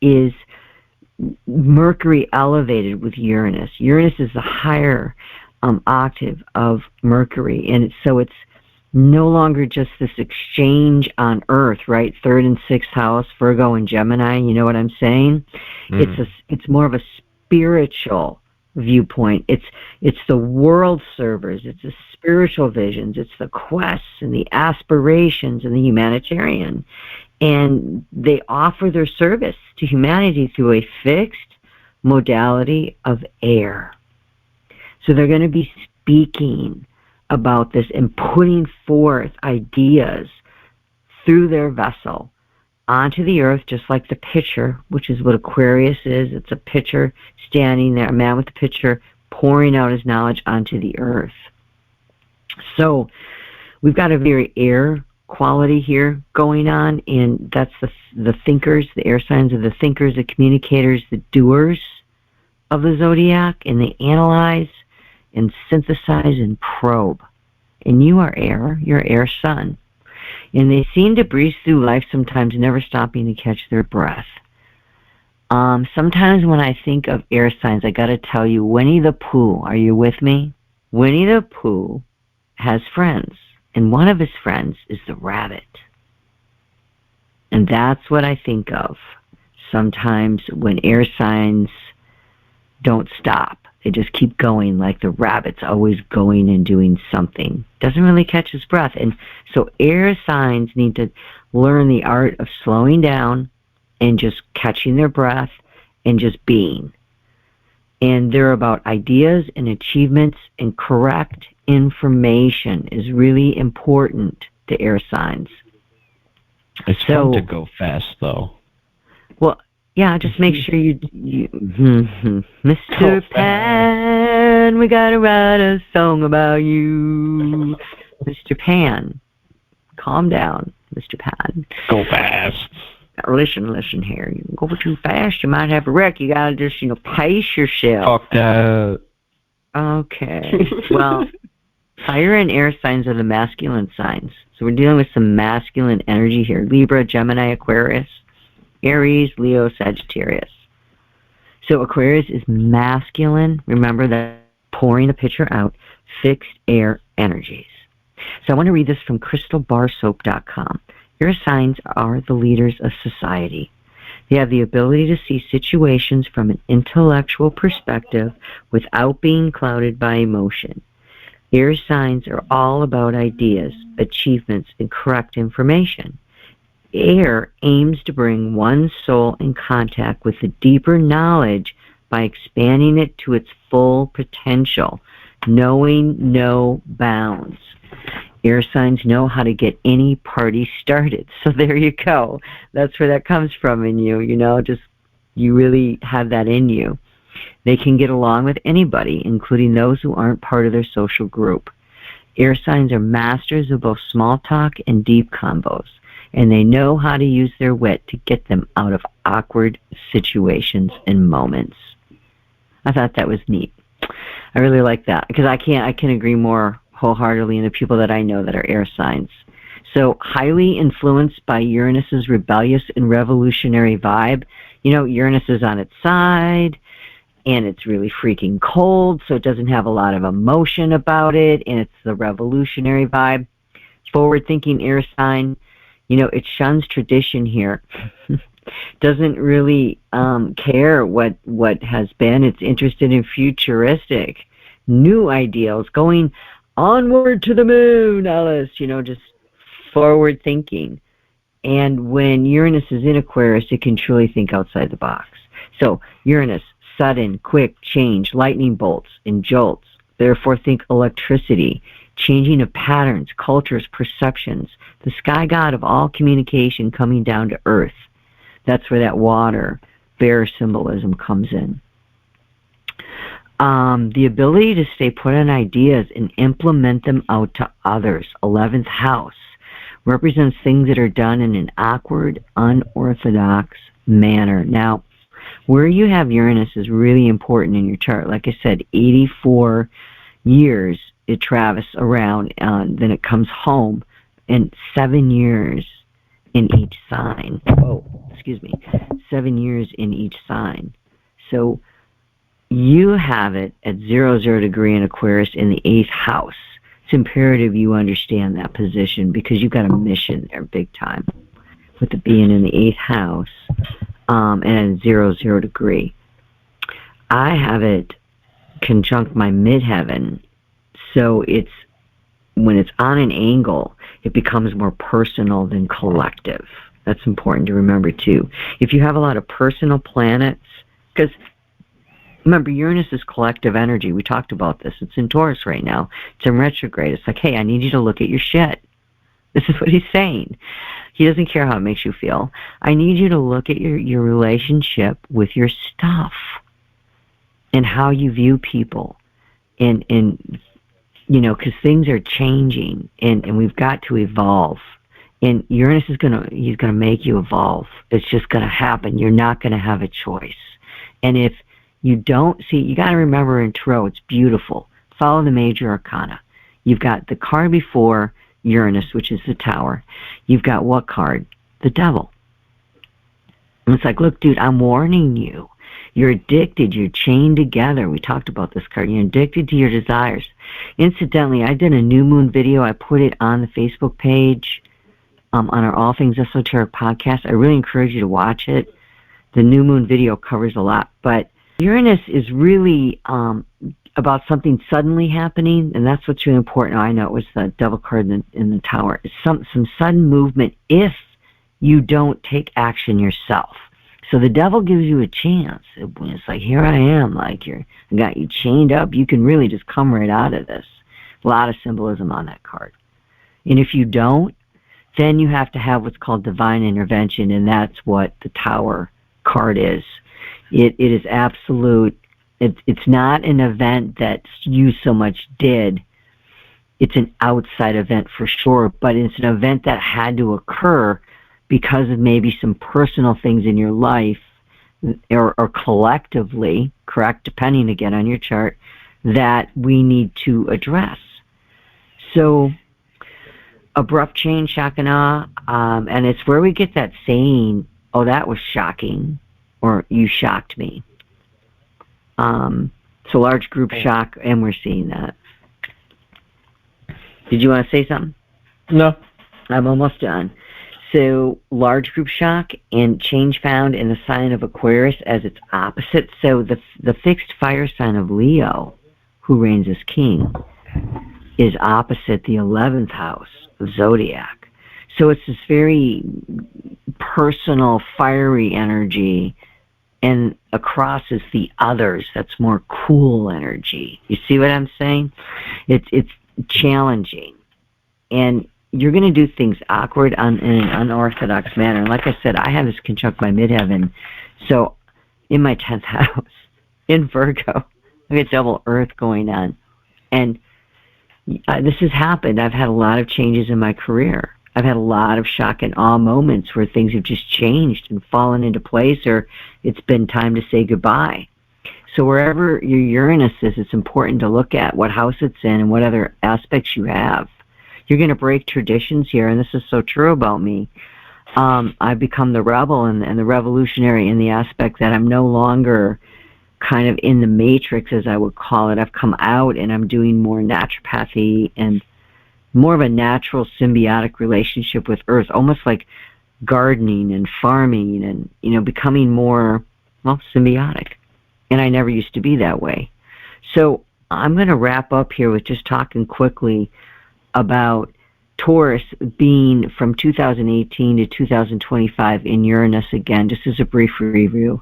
is Mercury elevated with Uranus. Uranus is the higher octave of Mercury, and so it's no longer just this exchange on Earth, right? 3rd and 6th house, Virgo and Gemini, you know what I'm saying? It's more of a spiritual viewpoint. It's the world servers, it's the spiritual visions, it's the quests and the aspirations and the humanitarian. And they offer their service to humanity through a fixed modality of air. So they're going to be speaking about this and putting forth ideas through their vessel onto the earth, just like the pitcher, which is what Aquarius is. It's a pitcher standing there, a man with a pitcher pouring out his knowledge onto the earth. So we've got a very air quality here going on, and that's the thinkers, the air signs are the thinkers, the communicators, the doers of the zodiac, and they analyze and synthesize and probe. And you are air, you're air sun. And they seem to breeze through life sometimes, never stopping to catch their breath. Sometimes when I think of air signs, I got to tell you, Winnie the Pooh, are you with me? Winnie the Pooh has friends, and one of his friends is the rabbit. And that's what I think of sometimes when air signs don't stop. They just keep going, like the rabbit's always going and doing something. Doesn't really catch his breath. And so air signs need to learn the art of slowing down and just catching their breath and just being. And they're about ideas and achievements, and correct information is really important to air signs. It's fun to go fast, though. Well, yeah, just make sure you Mr. Pan, we gotta write a song about you. Mr. Pan, calm down, Mr. Pan. Go fast. Listen here. You go too fast, you might have a wreck. You gotta just, pace yourself. Fuck that. Okay. Well, fire and air signs are the masculine signs. So we're dealing with some masculine energy here. Libra, Gemini, Aquarius, Aries, Leo, Sagittarius. So Aquarius is masculine. Remember that, pouring a pitcher out, fixed air energies. So I want to read this from crystalbarsoap.com. Air signs are the leaders of society. They have the ability to see situations from an intellectual perspective without being clouded by emotion. Air signs are all about ideas, achievements, and correct information. Air aims to bring one's soul in contact with the deeper knowledge by expanding it to its full potential, knowing no bounds. Air signs know how to get any party started. So there you go. That's where that comes from in you, you really have that in you. They can get along with anybody, including those who aren't part of their social group. Air signs are masters of both small talk and deep combos, and they know how to use their wit to get them out of awkward situations and moments. I thought that was neat. I really like that, because I can agree more wholeheartedly in the people that I know that are air signs. So highly influenced by Uranus's rebellious and revolutionary vibe. Uranus is on its side, and it's really freaking cold, so it doesn't have a lot of emotion about it, and it's the revolutionary vibe. Forward-thinking air sign, it shuns tradition here. Doesn't really care what has been. It's interested in futuristic, new ideals, going onward to the moon, Alice, just forward thinking. And when Uranus is in Aquarius, it can truly think outside the box. So Uranus, sudden, quick change, lightning bolts and jolts. Therefore think electricity, changing of patterns, cultures, perceptions, the sky god of all communication coming down to earth. That's where that water, bear symbolism comes in. The ability to stay put on ideas and implement them out to others. 11th house represents things that are done in an awkward, unorthodox manner. Now, where you have Uranus is really important in your chart. Like I said, 84 years it travels around, then it comes home, and 7 years in each sign. 7 years in each sign. So you have it at 0 degree in Aquarius in the 8th house. It's imperative you understand that position, because you've got a mission there big time with it being in the 8th house and 0 degree. I have it conjunct my midheaven, so when it's on an angle, it becomes more personal than collective. That's important to remember, too. If you have a lot of personal planets, because remember, Uranus is collective energy. We talked about this. It's in Taurus right now. It's in retrograde. It's like, hey, I need you to look at your shit. This is what he's saying. He doesn't care how it makes you feel. I need you to look at your relationship with your stuff and how you view people. And you know, because things are changing, and we've got to evolve. And Uranus is he's gonna make you evolve. It's just gonna happen. You're not gonna have a choice. And if you don't see, you gotta remember in Tarot, it's beautiful. Follow the major arcana. You've got the card before Uranus, which is the Tower. You've got what card? The Devil. And it's like, look, dude, I'm warning you. You're addicted. You're chained together. We talked about this card. You're addicted to your desires. Incidentally, I did a new moon video. I put it on the Facebook page on our All Things Esoteric podcast. I really encourage you to watch it. The new moon video covers a lot. But Uranus is really about something suddenly happening, and that's what's really important. I know it was the Devil card in the Tower. It's some sudden movement if you don't take action yourself. So the Devil gives you a chance. It's like, here I am, like I got you chained up. You can really just come right out of this. A lot of symbolism on that card. And if you don't, then you have to have what's called divine intervention, and that's what the Tower card is. It is absolute. It's not an event that you so much did. It's an outside event for sure, but it's an event that had to occur because of maybe some personal things in your life, or collectively, correct, depending again on your chart, that we need to address. So, abrupt change, shock and awe, and it's where we get that saying, oh, that was shocking, or you shocked me. So large group shock, and we're seeing that. Did you want to say something? No. I'm almost done. So large group shock and change found in the sign of Aquarius as its opposite. So the fixed fire sign of Leo, who reigns as king, is opposite the 11th house of Zodiac. So it's this very personal, fiery energy, and across is the others. That's more cool energy. You see what I'm saying? It's challenging. And you're going to do things awkward in an unorthodox manner. And like I said, I have this conjunct my midheaven. So in my 10th house, in Virgo, I get double Earth going on. And this has happened. I've had a lot of changes in my career. I've had a lot of shock and awe moments where things have just changed and fallen into place, or it's been time to say goodbye. So wherever your Uranus is, it's important to look at what house it's in and what other aspects you have. You're going to break traditions here, and this is so true about me. I've become the rebel and the revolutionary in the aspect that I'm no longer kind of in the matrix, as I would call it. I've come out, and I'm doing more naturopathy and more of a natural symbiotic relationship with Earth, almost like gardening and farming and, you know, becoming more, well, symbiotic. And I never used to be that way. So I'm going to wrap up here with just talking quickly about Taurus being from 2018 to 2025 in Uranus again, just as a brief review.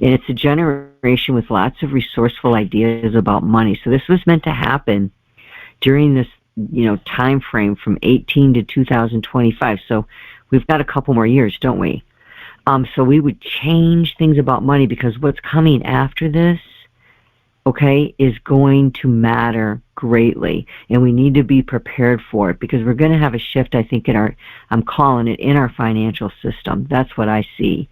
And it's a generation with lots of resourceful ideas about money. So this was meant to happen during this, you know, time frame from 18 to 2025. So we've got a couple more years, don't we? So we would change things about money, because what's coming after this, okay, is going to matter greatly, and we need to be prepared for it, because we're going to have a shift, I think, I'm calling it, in our financial system. That's what I see.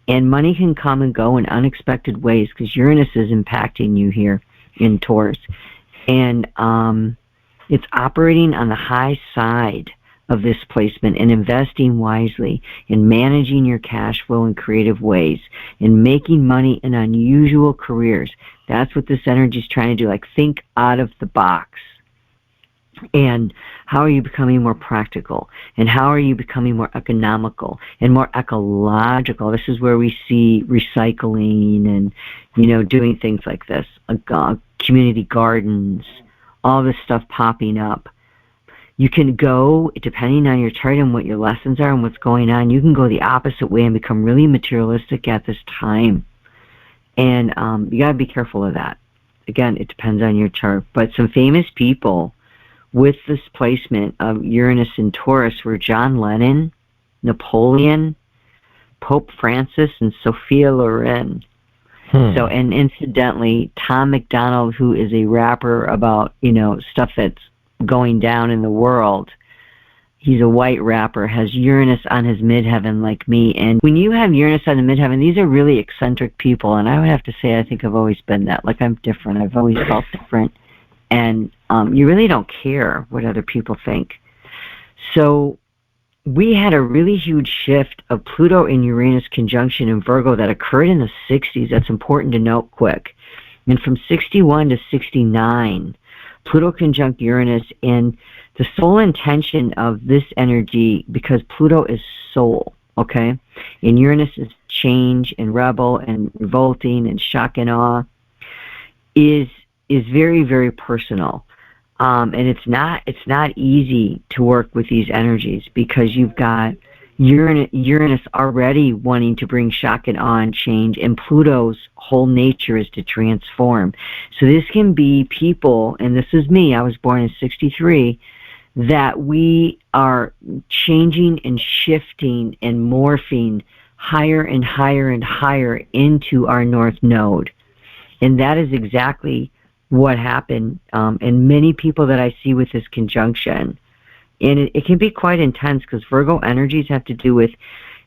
And money can come and go in unexpected ways, because Uranus is impacting you here in Taurus. And it's operating on the high side of this placement, and investing wisely, in managing your cash flow in creative ways, in making money in unusual careers. That's what this energy is trying to do, like think out of the box. And how are you becoming more practical? And how are you becoming more economical and more ecological? This is where we see recycling and, you know, doing things like this, community gardens, all this stuff popping up. You can go, depending on your chart and what your lessons are and what's going on, you can go the opposite way and become really materialistic at this time. And you got to be careful of that. Again, it depends on your chart. But some famous people with this placement of Uranus and Taurus were John Lennon, Napoleon, Pope Francis, and Sophia Loren. So, and incidentally, Tom McDonald, who is a rapper about, stuff that's going down in the world, he's a white rapper, has Uranus on his midheaven like me. And when you have Uranus on the midheaven, these are really eccentric people. And I would have to say, I think I've always been that. Like, I'm different. I've always felt different. And you really don't care what other people think. So we had a really huge shift of Pluto and Uranus conjunction in Virgo that occurred in the 60s. That's important to note quick. And from 61 to 69, Pluto conjunct Uranus, and the sole intention of this energy, because Pluto is soul, okay? And Uranus is change and rebel and revolting and shock and awe, is very, very personal. And it's not easy to work with these energies because you've got Uranus already wanting to bring shock and awe and change, and Pluto's whole nature is to transform. So this can be people, and this is me, I was born in 63, that we are changing and shifting and morphing higher and higher and higher into our North Node. And that is exactly what happened, and many people that I see with this conjunction. And it can be quite intense because Virgo energies have to do with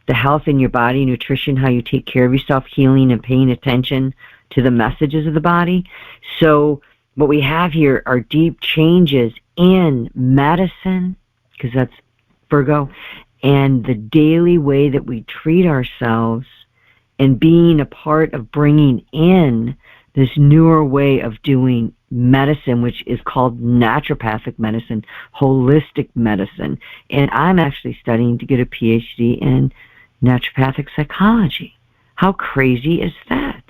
the health in your body, nutrition, how you take care of yourself, healing, and paying attention to the messages of the body. So what we have here are deep changes in medicine, because that's Virgo, and the daily way that we treat ourselves, and being a part of bringing in this newer way of doing medicine, which is called naturopathic medicine, holistic medicine. And I'm actually studying to get a PhD in naturopathic psychology. How crazy is that?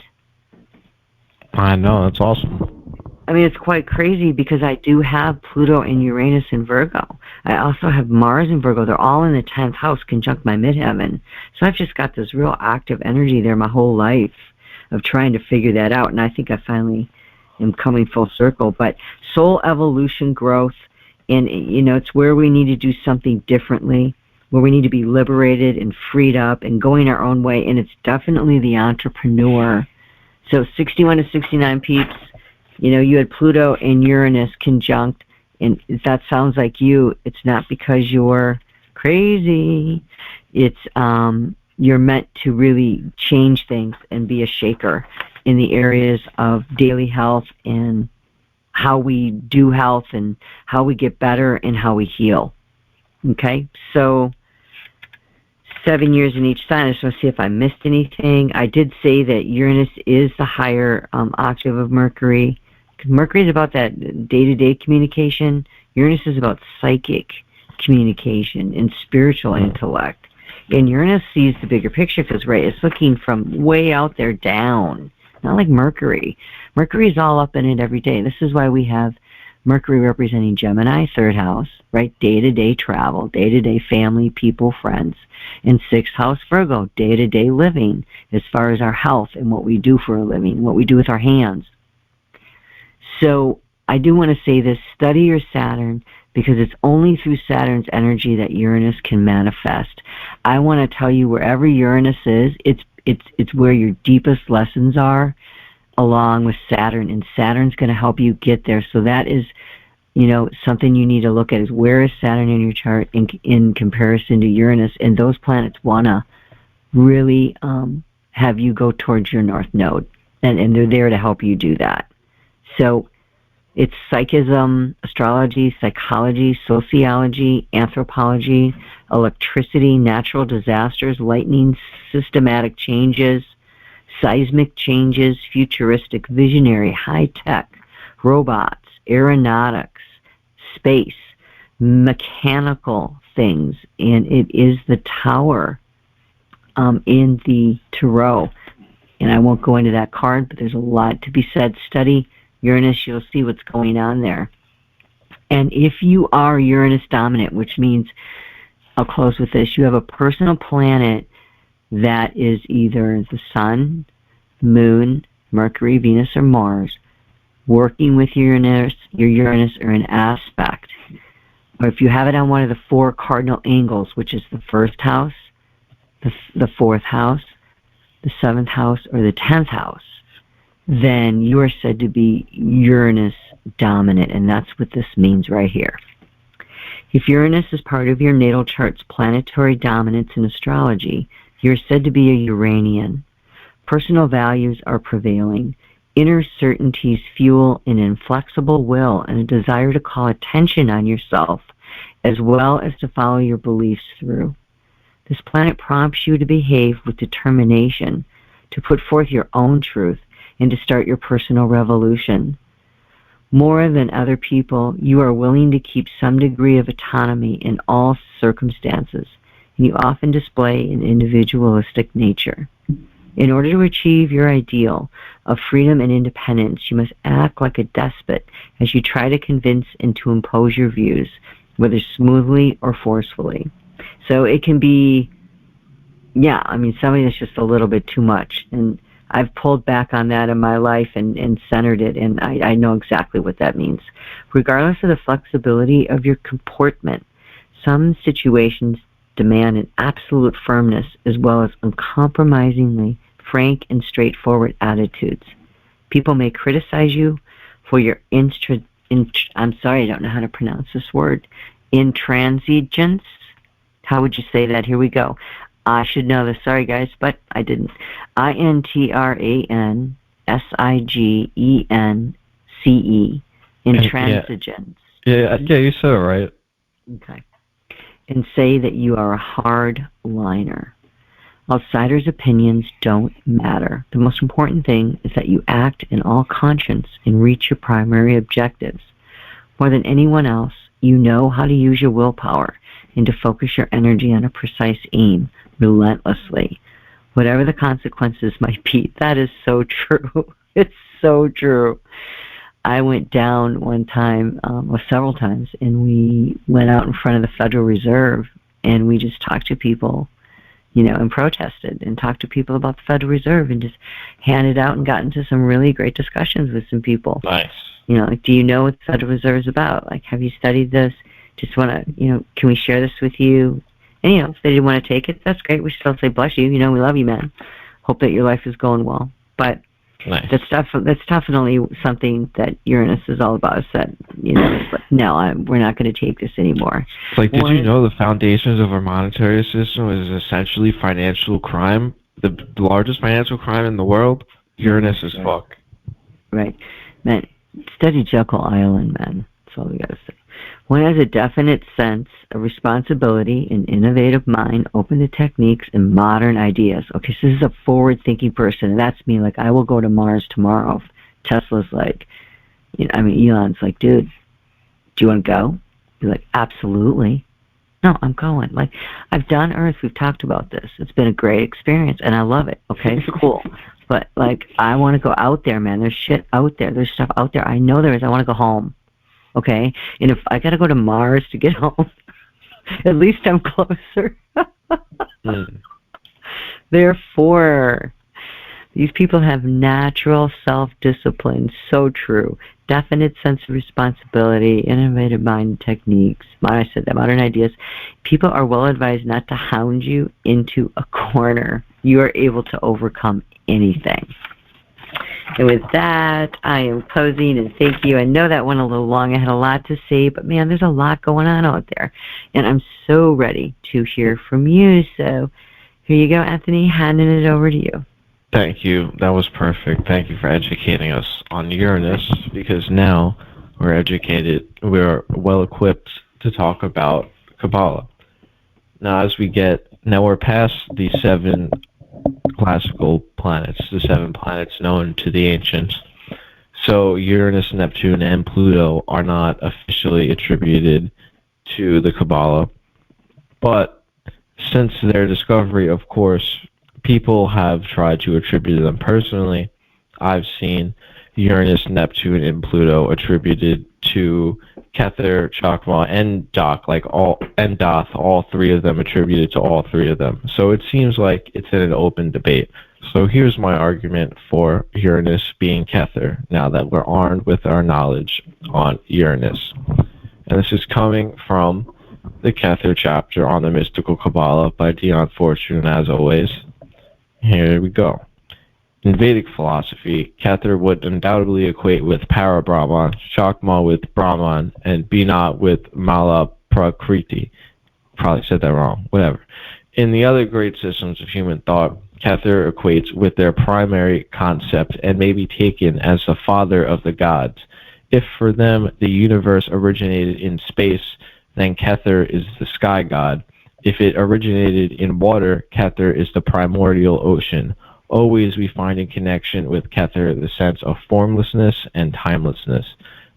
I know, that's awesome. I mean, it's quite crazy because I do have Pluto and Uranus in Virgo. I also have Mars in Virgo. They're all in the 10th house, conjunct my midheaven. So I've just got this real active energy there my whole life of trying to figure that out, and I think I finally am coming full circle. But soul evolution, growth, and it's where we need to do something differently, where we need to be liberated and freed up and going our own way, and it's definitely the entrepreneur. So 61 to 69 peeps, you had Pluto and Uranus conjunct, and if that sounds like you, it's not because you're crazy. It's you're meant to really change things and be a shaker in the areas of daily health and how we do health and how we get better and how we heal. Okay, so 7 years in each sign. I just want to see if I missed anything. I did say that Uranus is the higher octave of Mercury. Mercury is about that day-to-day communication. Uranus is about psychic communication and spiritual intellect. And Uranus sees the bigger picture because, right, it's looking from way out there down, not like Mercury. Mercury is all up in it every day. This is why we have Mercury representing Gemini, 3rd house, right, day-to-day travel, day-to-day family, people, friends. And 6th house, Virgo, day-to-day living as far as our health and what we do for a living, what we do with our hands. So I do want to say this, study your Saturn, because it's only through Saturn's energy that Uranus can manifest. I want to tell you, wherever Uranus is, it's where your deepest lessons are, along with Saturn, and Saturn's going to help you get there. So that is, something you need to look at, is where is Saturn in your chart in comparison to Uranus, and those planets want to really have you go towards your North Node, and they're there to help you do that. So it's psychism, astrology, psychology, sociology, anthropology, electricity, natural disasters, lightning, systematic changes, seismic changes, futuristic, visionary, high-tech, robots, aeronautics, space, mechanical things. And it is the Tower in the Tarot. And I won't go into that card, but there's a lot to be said. Study Uranus, you'll see what's going on there. And if you are Uranus dominant, which means, I'll close with this, you have a personal planet that is either the Sun, Moon, Mercury, Venus, or Mars, working with your Uranus or an aspect. Or if you have it on one of the 4 cardinal angles, which is the 1st house, the 4th house, the 7th house, or the 10th house, then you are said to be Uranus dominant, and that's what this means right here. If Uranus is part of your natal chart's planetary dominance in astrology, you're said to be a Uranian. Personal values are prevailing. Inner certainties fuel an inflexible will and a desire to call attention on yourself, as well as to follow your beliefs through. This planet prompts you to behave with determination, to put forth your own truth, and to start your personal revolution. More than other people, you are willing to keep some degree of autonomy in all circumstances, and you often display an individualistic nature. In order to achieve your ideal of freedom and independence, you must act like a despot as you try to convince and to impose your views, whether smoothly or forcefully. So it can be, something that's just a little bit too much. And I've pulled back on that in my life and centered it, and I know exactly what that means. Regardless of the flexibility of your comportment, some situations demand an absolute firmness as well as uncompromisingly frank and straightforward attitudes. People may criticize you for your I'm sorry, I don't know how to pronounce this word, intransigence. How would you say that? Here we go. I should know this. Sorry, guys, but I didn't. INTRANSIGENCE. Intransigence. Yeah, you said it right. Okay. And say that you are a hard liner. Outsiders' opinions don't matter. The most important thing is that you act in all conscience and reach your primary objectives. More than anyone else, you know how to use your willpower and to focus your energy on a precise aim, relentlessly. Whatever the consequences might be, that is so true. It's so true. I went down one time, several times, and we went out in front of the Federal Reserve, and we just talked to people, and protested and talked to people about the Federal Reserve and just handed out and got into some really great discussions with some people. Nice. Do you know what the Federal Reserve is about? Like, have you studied this? Just want to, can we share this with you? And, if they didn't want to take it, that's great. We still say, bless you. We love you, man. Hope that your life is going well. But nice. That's definitely something that Uranus is all about. Is that, no, we're not going to take this anymore. It's like, did you know the foundations of our monetary system is essentially financial crime? The largest financial crime in the world? Uranus is fuck. Right. Man, study Jekyll Island, man. That's all we got to say. One has a definite sense of responsibility, an innovative mind, open to techniques and modern ideas. Okay, so this is a forward-thinking person, and that's me. Like, I will go to Mars tomorrow. Tesla's like, Elon's like, dude, do you want to go? You're like, absolutely. No, I'm going. Like, I've done Earth. We've talked about this. It's been a great experience, and I love it. Okay, it's cool. But, like, I want to go out there, man. There's shit out there. There's stuff out there. I know there is. I want to go home. Okay? And if I got to go to Mars to get home, at least I'm closer. Therefore, these people have natural self-discipline. So true. Definite sense of responsibility, innovative mind techniques. I said that, modern ideas. People are well advised not to hound you into a corner. You are able to overcome anything. And with that, I am closing, and thank you. I know that went a little long. I had a lot to say, but man, there's a lot going on out there. And I'm so ready to hear from you. So here you go, Anthony, handing it over to you. Thank you. That was perfect. Thank you for educating us on Uranus, because now we're educated, we're well equipped to talk about Kabbalah. Now, now we're past the 7 classical planets, the 7 planets known to the ancients. So Uranus, Neptune, and Pluto are not officially attributed to the Kabbalah. But since their discovery, of course, people have tried to attribute them personally. I've seen Uranus, Neptune, and Pluto attributed to Kether, Chakma, and Doth, all three of them attributed to all three of them. So it seems like it's in an open debate. So here's my argument for Uranus being Kether, now that we're armed with our knowledge on Uranus. And this is coming from the KETHER chapter on the Mystical Kabbalah by Dion Fortune, as always. Here we go. In Vedic philosophy, Kether would undoubtedly equate with Para-Brahman, Chakma with Brahman, and Bina with Mala Prakriti. Probably said that wrong, whatever. In the other great systems of human thought, Kether equates with their primary concept and may be taken as the father of the gods. If for them the universe originated in space, then Kether is the sky god. If it originated in water, Kether is the primordial ocean. Always we find in connection with Kether the sense of formlessness and timelessness.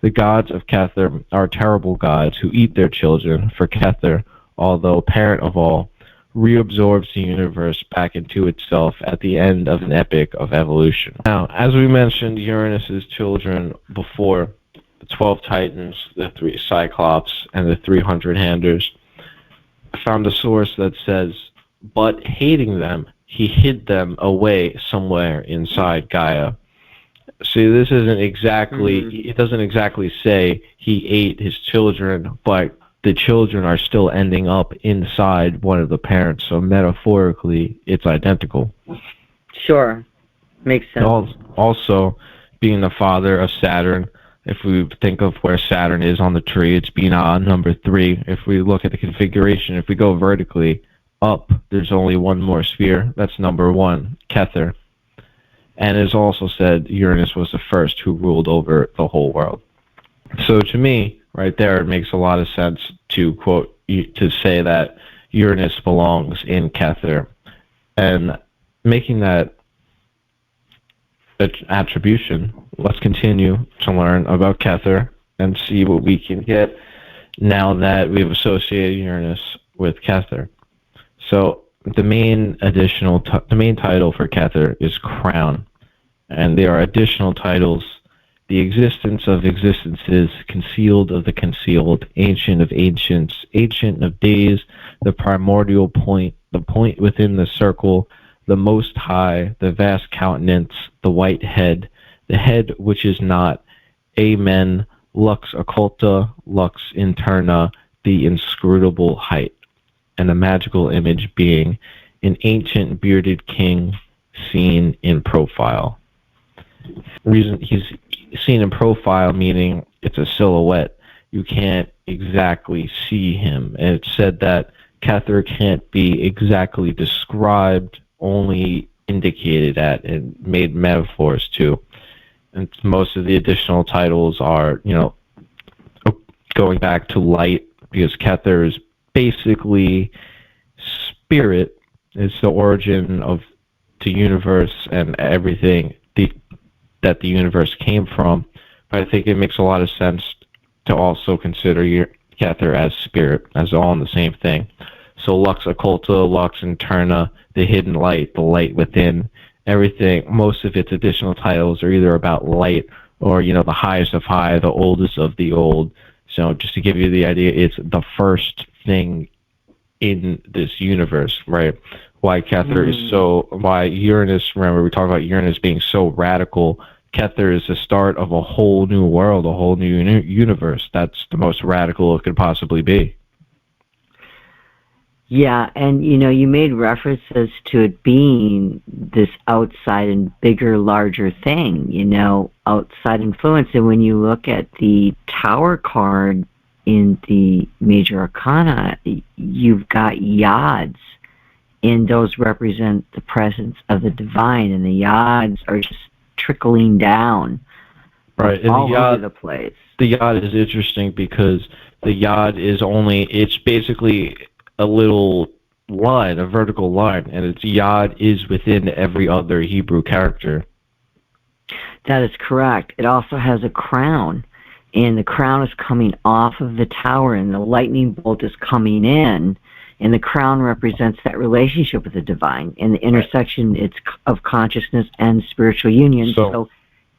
The gods of Kether are terrible gods who eat their children, for Kether, although parent of all, reabsorbs the universe back into itself at the end of an epic of evolution. Now, as we mentioned Uranus's children before, the 12 Titans, the 3 Cyclops, and the 300 Handers, I found a source that says, but hating them, he hid them away somewhere inside Gaia. See, this isn't exactly, it doesn't exactly say he ate his children, but the children are still ending up inside one of the parents, so metaphorically, it's identical. Sure. Makes sense. Also, being the father of Saturn, if we think of where Saturn is on the tree, it's Bina number 3. If we look at the configuration, if we go vertically up, there's only one more sphere. That's number 1, Kether. And it's also said Uranus was the first who ruled over the whole world. So to me, right there, it makes a lot of sense to quote, to say that Uranus belongs in Kether. And making that attribution, let's continue to learn about Kether and see what we can get now that we've associated Uranus with Kether. So the main title for Kether is Crown, and there are additional titles: the existence of existences, concealed of the concealed, ancient of ancients, ancient of days, the primordial point, the point within the circle, the most high, the vast countenance, the white head, the head which is not, amen, lux occulta, lux interna, the inscrutable height, and a magical image being an ancient bearded king seen in profile. Reason he's seen in profile, meaning it's a silhouette. You can't exactly see him. And it's said that Kether can't be exactly described, only indicated at, and made metaphors to. And most of the additional titles are, going back to light, because Kether is basically spirit. It's the origin of the universe and everything that the universe came from. But I think it makes a lot of sense to also consider Kether as spirit, as all in the same thing. So lux occulta, lux interna, the hidden light, the light within, everything. Most of its additional titles are either about light or, the highest of high, the oldest of the old. So just to give you the idea, it's the first thing in this universe, right? Why Kether is why Uranus, remember we talked about Uranus being so radical. Kether is the start of a whole new world, a whole new universe. That's the most radical it could possibly be. Yeah, and you made references to it being this outside and bigger, larger thing, outside influence. And when you look at the Tower card in the Major Arcana, you've got Yods, and those represent the presence of the divine, and the Yods are just trickling down right, and all over the place. The Yod is interesting because the Yod is it's basically a little line, a vertical line, and its Yod is within every other Hebrew character. That is correct. It also has a crown, and the crown is coming off of the tower, and the lightning bolt is coming in, and the crown represents that relationship with the divine, and the intersection it's of consciousness and spiritual union. So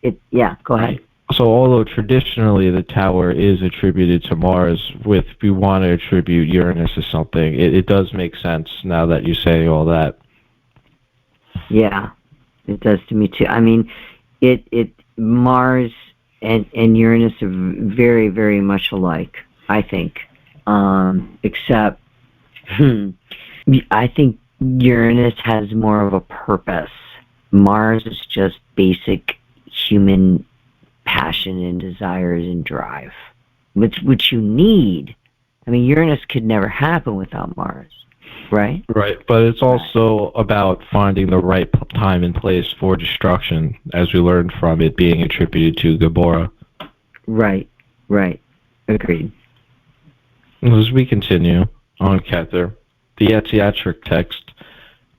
Go ahead. So although traditionally the tower is attributed to Mars, if we want to attribute Uranus to something, it does make sense now that you say all that. Yeah, it does to me too. I mean, Mars and Uranus are very, very much alike, I think. Except, I think Uranus has more of a purpose. Mars is just basic human passion and desires and drive, which you need. I mean, Uranus could never happen without Mars, right? Right, but it's also about finding the right time and place for destruction, as we learned from it being attributed to Gabora. Right. Agreed. As we continue on Kether, the Esoteric text,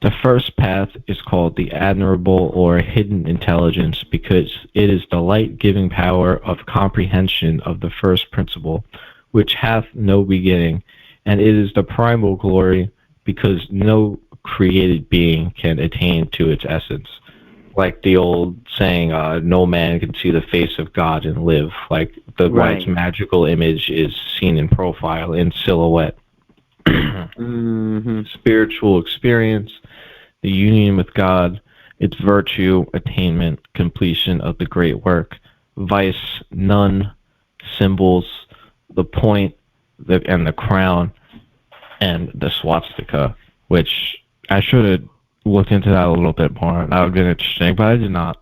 the first path is called the admirable or hidden intelligence because it is the light-giving power of comprehension of the first principle, which hath no beginning, and it is the primal glory because no created being can attain to its essence. Like the old saying, no man can see the face of God and live. Like the light's magical image is seen in profile, in silhouette. Spiritual experience, the union with God, its virtue, attainment, completion of the great work, vice, none, symbols, the point, and the crown, and the swastika, which I should have looked into that a little bit more. That would have been interesting, but I did not.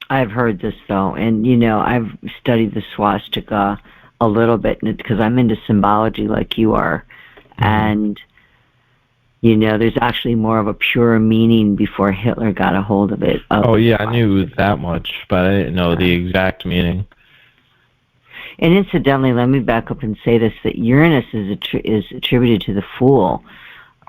I've heard this, though, and, I've studied the swastika a little bit because I'm into symbology like you are, and there's actually more of a pure meaning before Hitler got a hold of it. I knew that much, but I didn't know the exact meaning. And incidentally, let me back up and say this, that Uranus is attributed to the Fool.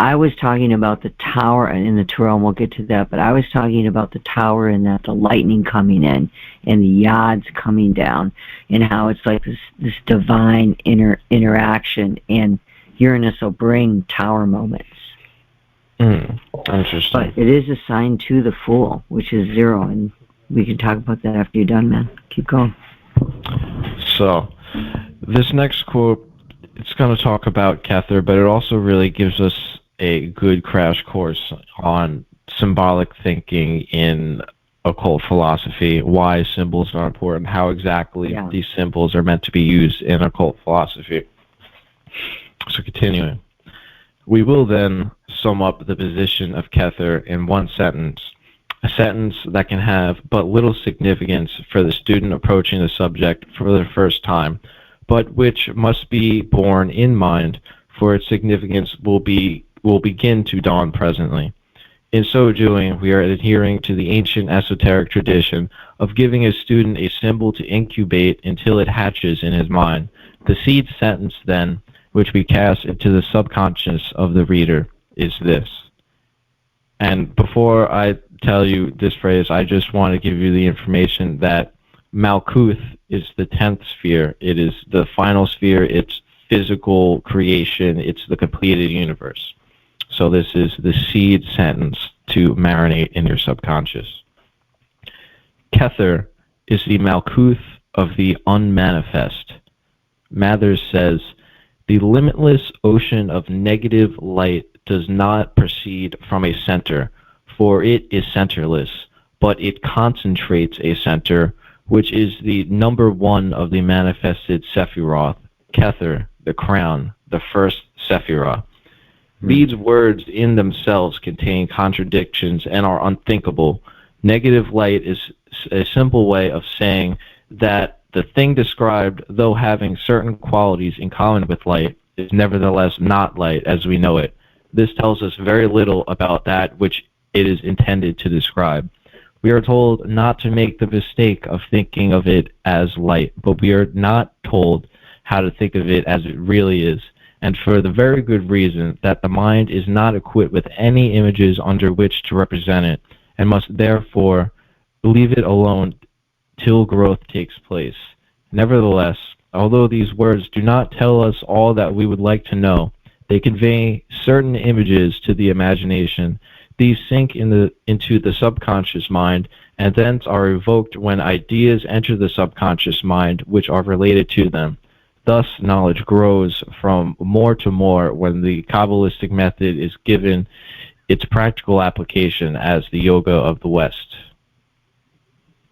I was talking about the tower in the Tarot, and we'll get to that, but I was talking about the tower and that the lightning coming in and the yods coming down and how it's like this divine interaction, and Uranus will bring tower moments. Interesting. But it is assigned to the Fool, which is 0, and we can talk about that after you're done, man. Keep going. So, this next quote, it's going to talk about Kether, but it also really gives us a good crash course on symbolic thinking in occult philosophy, why symbols are important, how exactly these symbols are meant to be used in occult philosophy. So, continuing. We will then sum up the position of Kether in one sentence, a sentence that can have but little significance for the student approaching the subject for the first time, but which must be borne in mind, for its significance will begin to dawn presently. In so doing, we are adhering to the ancient esoteric tradition of giving a student a symbol to incubate until it hatches in his mind. The seed sentence, then, which we cast into the subconscious of the reader, is this. And before I tell you this phrase, I just want to give you the information that Malkuth is the 10th sphere. It is the final sphere. It's physical creation. It's the completed universe. So this is the seed sentence to marinate in your subconscious. Kether is the Malkuth of the unmanifest. Mathers says, the limitless ocean of negative light does not proceed from a center, for it is centerless, but it concentrates a center, which is the number 1 of the manifested Sephiroth, Kether, the crown, the first Sephiroth. These words in themselves contain contradictions and are unthinkable. Negative light is a simple way of saying that the thing described, though having certain qualities in common with light, is nevertheless not light as we know it. This tells us very little about that which it is intended to describe. We are told not to make the mistake of thinking of it as light, but we are not told how to think of it as it really is, and for the very good reason that the mind is not equipped with any images under which to represent it, and must therefore leave it alone till growth takes place. Nevertheless, although these words do not tell us all that we would like to know, they convey certain images to the imagination, These sink into the subconscious mind and thence are evoked when ideas enter the subconscious mind which are related to them. Thus, knowledge grows from more to more when the Kabbalistic method is given its practical application as the yoga of the West.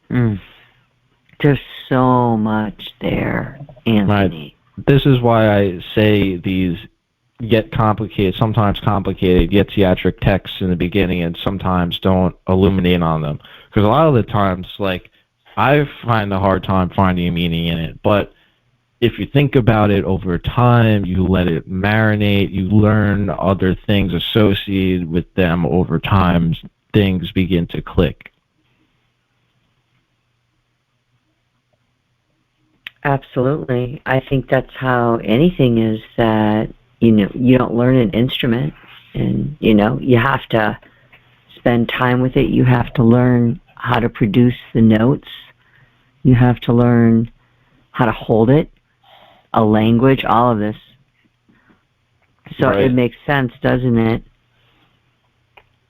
There's so much there, Anthony. Right. This is why I say these get complicated, sometimes complicated, get theatric texts in the beginning and sometimes don't illuminate on them. Because a lot of the times, like, I find a hard time finding a meaning in it, but if you think about it over time, you let it marinate, you learn other things associated with them over time, things begin to click. Absolutely. I think that's how anything is, that, you don't learn an instrument, and, you have to spend time with it. You have to learn how to produce the notes. You have to learn how to hold it, a language, all of this. So It makes sense, doesn't it?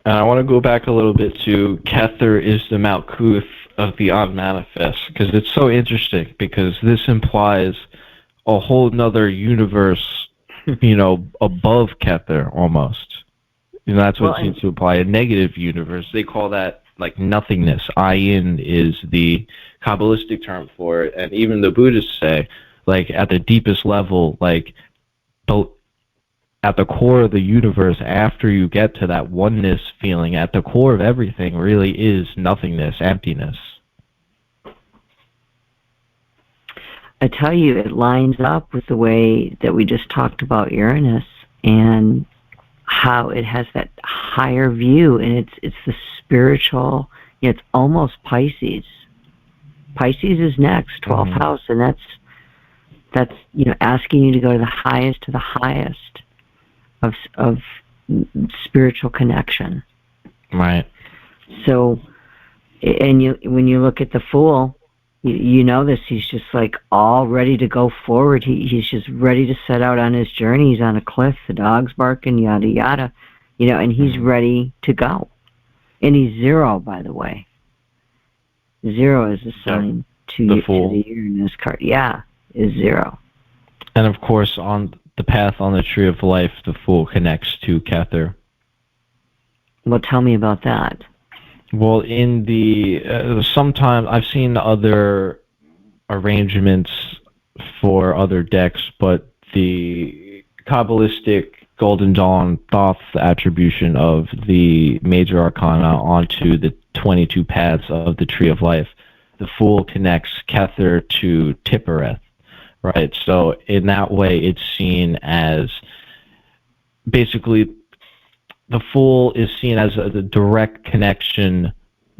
And I want to go back a little bit to Kether is the Malkuth of the unmanifest, because it's so interesting, because this implies a whole nother universe, above Kether almost. That's what it seems to imply, a negative universe. They call that like nothingness. Ayin is the Kabbalistic term for it, and even the Buddhists say, like, at the deepest level, like, at the core of the universe, after you get to that oneness feeling, at the core of everything really is nothingness, emptiness. I tell you, it lines up with the way that we just talked about Uranus and how it has that higher view, and it's the spiritual. It's almost Pisces. Pisces is next, 12th house, and that's asking you to go to the highest of spiritual connection. Right. So, and when you look at the Fool, you know this. He's just like all ready to go forward. He's just ready to set out on his journey. He's on a cliff. The dog's barking, yada yada, and he's ready to go. And he's 0, by the way. 0 is a sign to the Uranus card. Yeah, is 0. And of course, on the path on the Tree of Life, the Fool connects to Kether. Well, tell me about that. Well, in the sometimes I've seen other arrangements for other decks, but the Kabbalistic Golden Dawn Thoth attribution of the major arcana onto the 22 paths of the Tree of Life, the Fool connects Kether to Tiphereth, right? So in that way, it's seen as basically the Fool is seen as a direct connection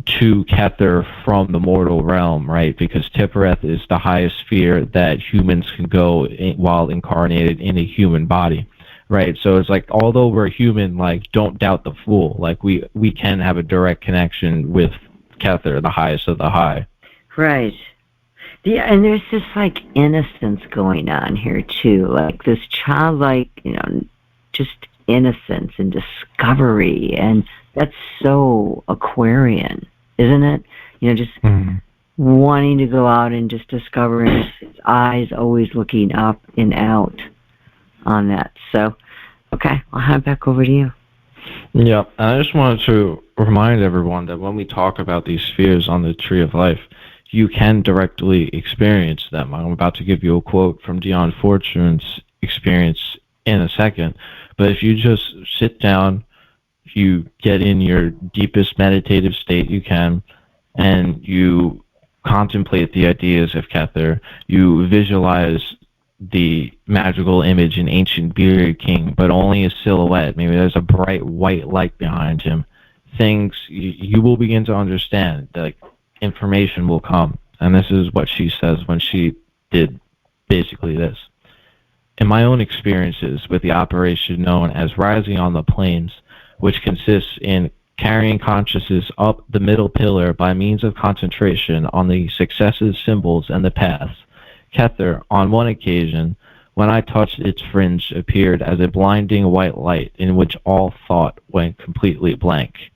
to Kether from the mortal realm, right? Because Tiphereth is the highest sphere that humans can go while incarnated in a human body, right? So it's like, although we're human, like, don't doubt the Fool. Like, we can have a direct connection with Kether, the highest of the high. Right. Yeah, and there's this, like, innocence going on here, too. Like, this childlike, just innocence and discovery, and that's so Aquarian, isn't it? Just wanting to go out and just discover, and his eyes always looking up and out on that. So, okay, I'll hand it back over to you. Yeah, and I just wanted to remind everyone that when we talk about these spheres on the Tree of Life, you can directly experience them. I'm about to give you a quote from Dion Fortune's experience in a second. But if you just sit down, you get in your deepest meditative state you can, and you contemplate the ideas of Kether, you visualize the magical image in ancient Bearded King, but only a silhouette. Maybe there's a bright white light behind him. Things you will begin to understand. Like, information will come. And this is what she says when she did basically this. In my own experiences with the operation known as rising on the planes, which consists in carrying consciousness up the middle pillar by means of concentration on the successive symbols and the paths, Kether, on one occasion, When I touched its fringe appeared as a blinding white light in which all thought went completely blank.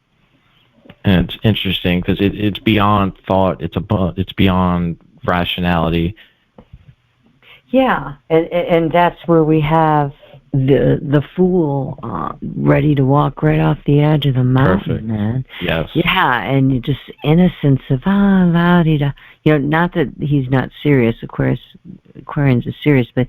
And it's interesting because it's beyond thought. It's beyond rationality. Yeah, and that's where we have the fool ready to walk right off the edge of the mountain, Perfect. man. Yes. Yeah, and you just innocence of la-di-da. Not that he's not serious. Aquarians is serious, but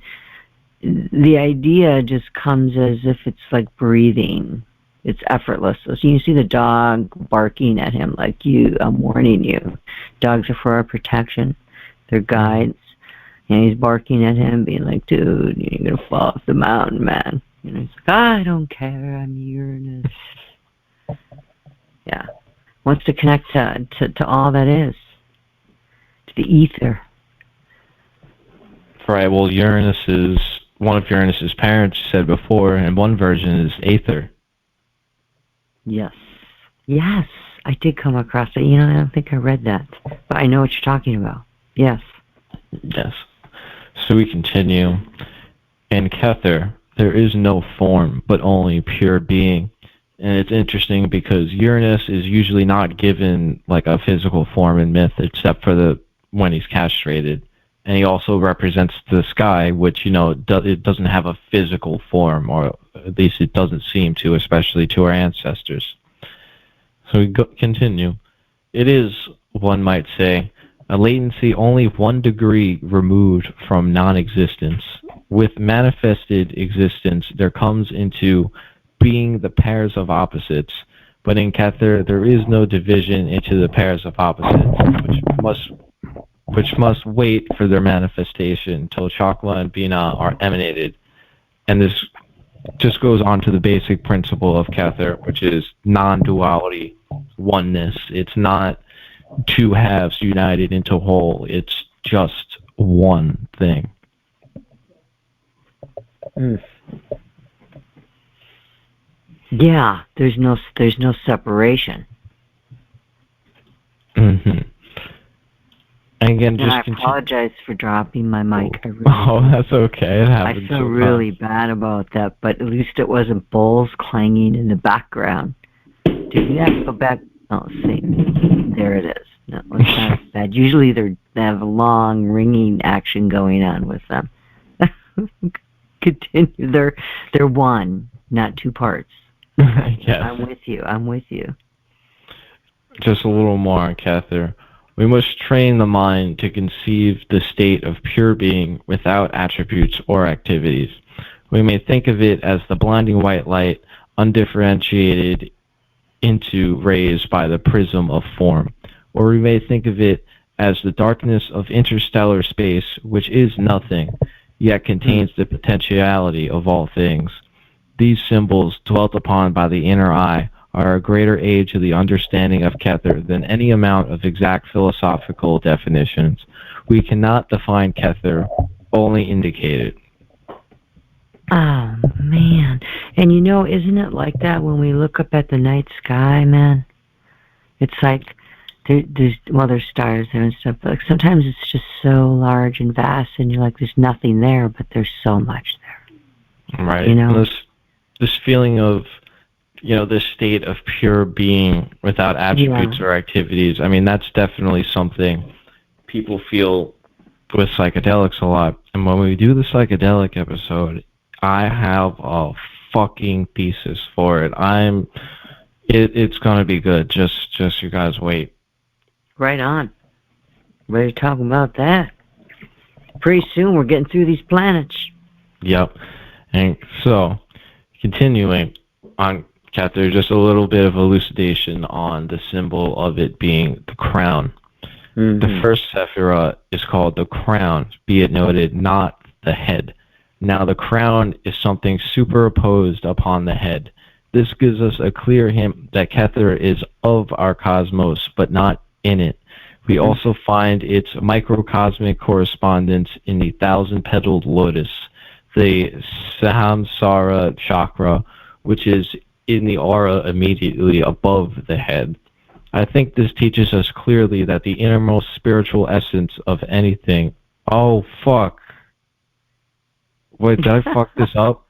the idea just comes as if it's like breathing. It's effortless. So you see the dog barking at him like, I'm warning you. Dogs are for our protection. They're guides. And he's barking at him, being like, dude, you're going to fall off the mountain, man. He's like, I don't care. I'm Uranus. Yeah. Wants to connect to all that is. To the ether. Right. Well, one of Uranus's parents said before, and one version is Aether. Yes. Yes. I did come across it. I don't think I read that. But I know what you're talking about. Yes. Yes. So we continue. In Kether, there is no form, but only pure being. And it's interesting because Uranus is usually not given like a physical form in myth, except for when he's castrated. And he also represents the sky, which, it doesn't have a physical form, or at least it doesn't seem to, especially to our ancestors. So we continue. It is, one might say, a latency only 1 degree removed from non-existence. With manifested existence, there comes into being the pairs of opposites, but in Kether, there is no division into the pairs of opposites, which must wait for their manifestation till Chakma and Bina are emanated. And this just goes on to the basic principle of Kether, which is non-duality, oneness. It's not two halves united into whole. It's just one thing. Yeah, there's no separation. Mm-hmm. And again, I apologize for dropping my mic. That's okay. It happens. I feel really bad about that, but at least it wasn't bowls clanging in the background. Did you have to go back? Oh, see, there it is. No, it's not as bad. Usually they have a long ringing action going on with them. Continue. They're one, not two parts. Yes. I'm with you. Just a little more on Kether. We must train the mind to conceive the state of pure being without attributes or activities. We may think of it as the blinding white light, undifferentiated into rays by the prism of form. Or we may think of it as the darkness of interstellar space, which is nothing, yet contains the potentiality of all things. These symbols, dwelt upon by the inner eye, are a greater aid to the understanding of Kether than any amount of exact philosophical definitions. We cannot define Kether, only indicate it. Oh, man. And isn't it like that when we look up at the night sky, man? It's like there's stars there and stuff, but like sometimes it's just so large and vast, and you're like, there's nothing there, but there's so much there. Right. This feeling of, this state of pure being without attributes or activities. I mean, that's definitely something people feel with psychedelics a lot. And when we do the psychedelic episode, I have a fucking thesis for it. It's gonna be good. Just you guys wait. Right on. Ready to talk about that. Pretty soon we're getting through these planets. Yep. And so, continuing on Kether, just a little bit of elucidation on the symbol of it being the crown. Mm-hmm. The first Sephirah is called the crown, be it noted, not the head. Now the crown is something superimposed upon the head. This gives us a clear hint that Kether is of our cosmos, but not in it. We also find its microcosmic correspondence in the thousand-petaled lotus, the Sahamsara chakra, which is in the aura immediately above the head. I think this teaches us clearly that the innermost spiritual essence of anything... Oh, fuck. Wait, did I fuck this up?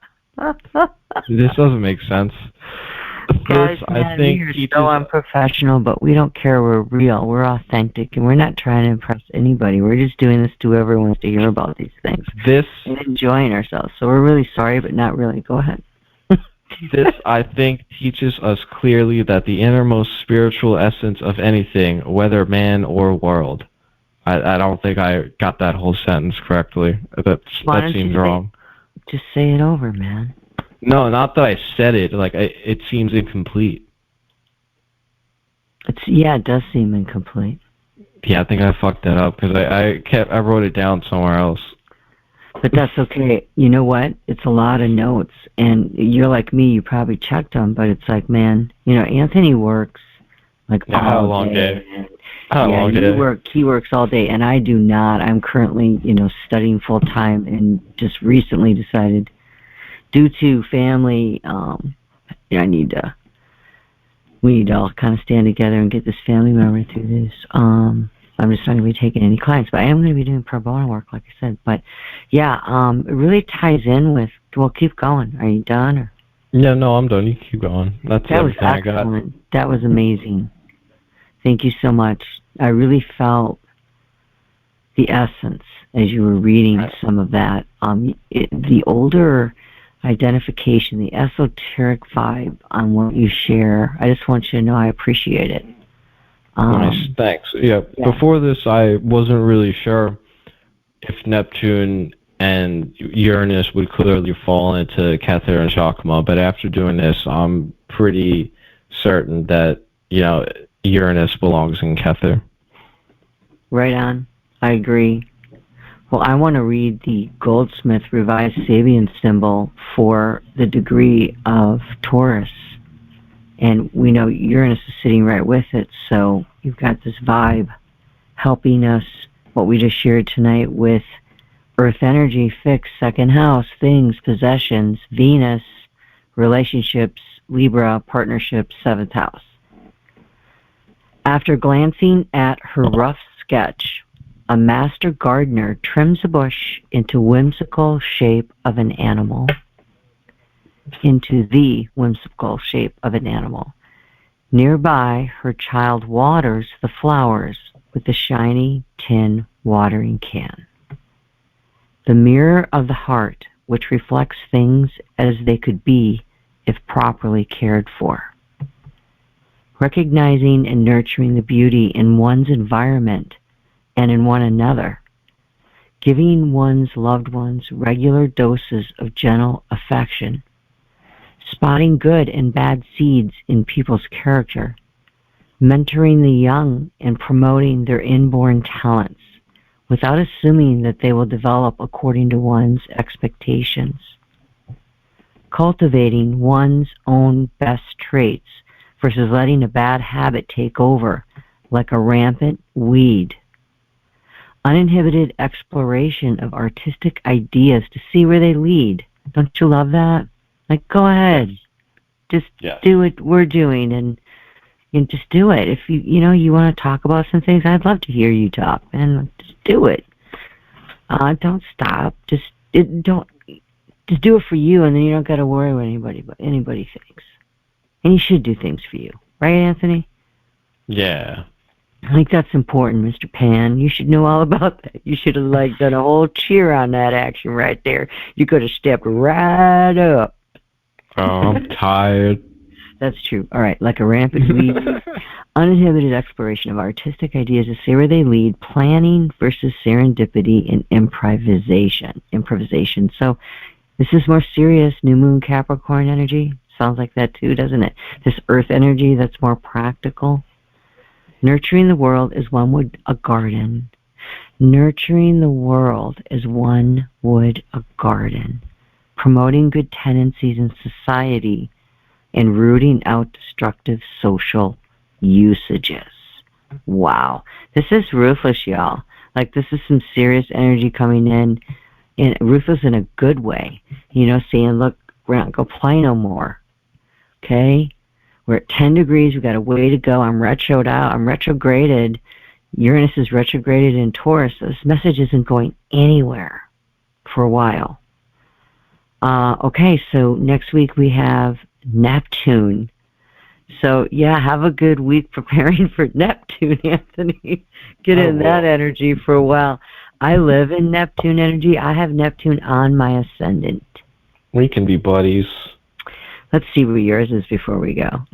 This doesn't make sense. Guys, This, man, I think, we are teaches... so unprofessional, but we don't care. We're real. We're authentic, and we're not trying to impress anybody. We're just doing this to whoever wants to hear about these things. This... And enjoying ourselves. So we're really sorry, but not really. Go ahead. This, I think, teaches us clearly that the innermost spiritual essence of anything, whether man or world... I don't think I got that whole sentence correctly. That seems wrong. Just say it over, man. No, not that I said it. Like, it seems incomplete. It does seem incomplete. Yeah, I think I fucked that up because I wrote it down somewhere else. But that's okay. You know what? It's a lot of notes, and you're like me. You probably checked them, but it's like, man, Anthony works like all day. He works all day, and I do not. I'm currently, studying full time, and just recently decided, due to family, we need to all kind of stand together and get this family member through this. I'm just not going to be taking any clients, but I am going to be doing pro bono work, like I said. But yeah, it really ties in with. Well, keep going. Are you done? Or? Yeah, no, I'm done. You keep going. That was excellent. I got. That was amazing. Thank you so much. I really felt the essence as you were reading some of that. The older identification, the esoteric vibe on what you share, I just want you to know I appreciate it. Nice, thanks. Yeah, before this, I wasn't really sure if Neptune and Uranus would clearly fall into Kether and Chakma, but after doing this, I'm pretty certain that, Uranus belongs in Kether. Right on. I agree. Well, I want to read the Goldsmith Revised Sabian symbol for the degree of Taurus. And we know Uranus is sitting right with it, so you've got this vibe helping us, what we just shared tonight with Earth energy, fixed, second house, things, possessions, Venus, relationships, Libra, partnerships, seventh house. After glancing at her rough sketch, a master gardener trims a bush into whimsical shape of an animal. Into the whimsical shape of an animal. Nearby, her child waters the flowers with the shiny tin watering can. The mirror of the heart, which reflects things as they could be if properly cared for. Recognizing and nurturing the beauty in one's environment and in one another. Giving one's loved ones regular doses of gentle affection. Spotting good and bad seeds in people's character. Mentoring the young and promoting their inborn talents without assuming that they will develop according to one's expectations. Cultivating one's own best traits versus letting a bad habit take over like a rampant weed. Uninhibited exploration of artistic ideas to see where they lead. Don't you love that? Like, go ahead. Just do what we're doing and just do it. If you want to talk about some things, I'd love to hear you talk, man. Just do it. Don't stop. Just do it for you, and then you don't got to worry what anybody thinks. And you should do things for you. Right, Anthony? Yeah. I think that's important, Mr. Pan. You should know all about that. You should have done a whole cheer on that action right there. You could have stepped right up. Oh, I'm tired. That's true. All right, like a rampant weed. Uninhibited exploration of artistic ideas to see where they lead. Planning versus serendipity and improvisation. So this is more serious. New Moon Capricorn energy. Sounds like that too, doesn't it? This earth energy that's more practical. Nurturing the world as one would a garden. Nurturing the world as one would a garden. Promoting good tendencies in society and rooting out destructive social usages. Wow. This is ruthless, y'all. This is some serious energy coming in, and ruthless in a good way. Saying, look, we're not going to play no more. Okay? We're at 10 degrees. We've got a way to go. I'm retroed out. I'm retrograded. Uranus is retrograded in Taurus. So this message isn't going anywhere for a while. Okay, so next week we have Neptune. So, yeah, have a good week preparing for Neptune, Anthony. Get in that energy for a while. I live in Neptune energy. I have Neptune on my ascendant. We can be buddies. Let's see what yours is before we go.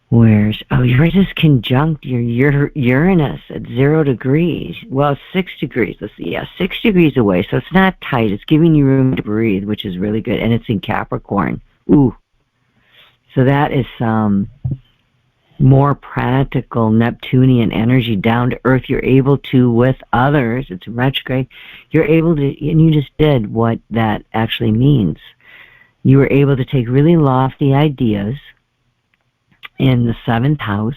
Yours is conjunct your Uranus at 0 degrees. Well, 6 degrees. Let's see. Yeah, 6 degrees away. So it's not tight. It's giving you room to breathe, which is really good. And it's in Capricorn. Ooh. So that is some more practical Neptunian energy, down to earth. You're able to, with others, it's retrograde, you're able to, and you just did what that actually means. You were able to take really lofty ideas in the 7th house,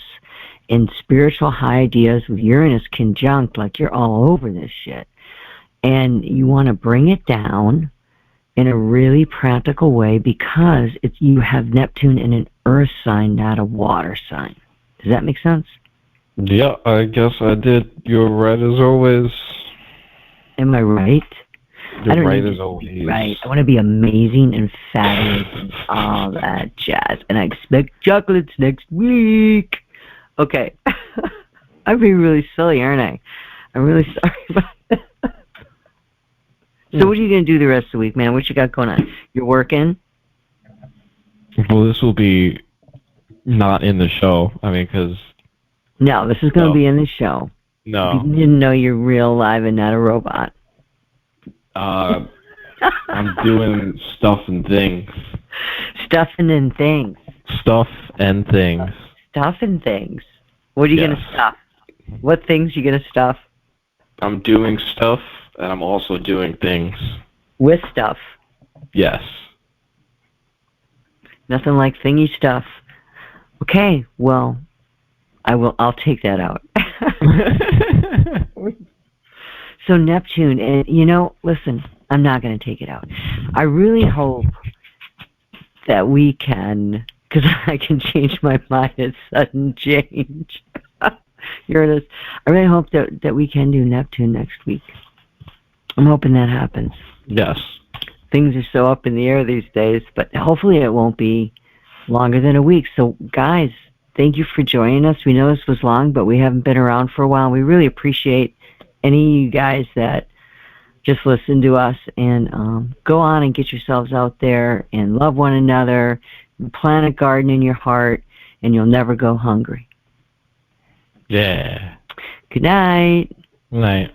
in spiritual high ideas with Uranus conjunct, like you're all over this shit. And you want to bring it down in a really practical way because you have Neptune in an earth sign, not a water sign. Does that make sense? Yeah, I guess I did. You're right as always. Am I right? You're right as always. Right. I want to be amazing and fabulous and all that jazz. And I expect chocolates next week. Okay. I'm being really silly, aren't I? I'm really sorry about that. So what are you going to do the rest of the week, man? What you got going on? You're working? Well, this will be not in the show. I mean, because... No, this is going to be in the show. No. You didn't know you're real live and not a robot. I'm doing stuff and things. Stuffing and things. Stuff and things. Stuff and things. What are you going to stuff? What things are you going to stuff? I'm doing stuff, and I'm also doing things. With stuff? Yes. Nothing like thingy stuff. Okay, well, I'll take that out. So Neptune, and listen, I'm not going to take it out. I really hope that we can, because I can change my mind at sudden change. Uranus. I really hope that we can do Neptune next week. I'm hoping that happens. Yes. Things are so up in the air these days, but hopefully it won't be longer than a week. So, guys, thank you for joining us. We know this was long, but we haven't been around for a while. We really appreciate any of you guys that just listen to us, and go on and get yourselves out there and love one another, and plant a garden in your heart, and you'll never go hungry. Yeah. Good night. Good night.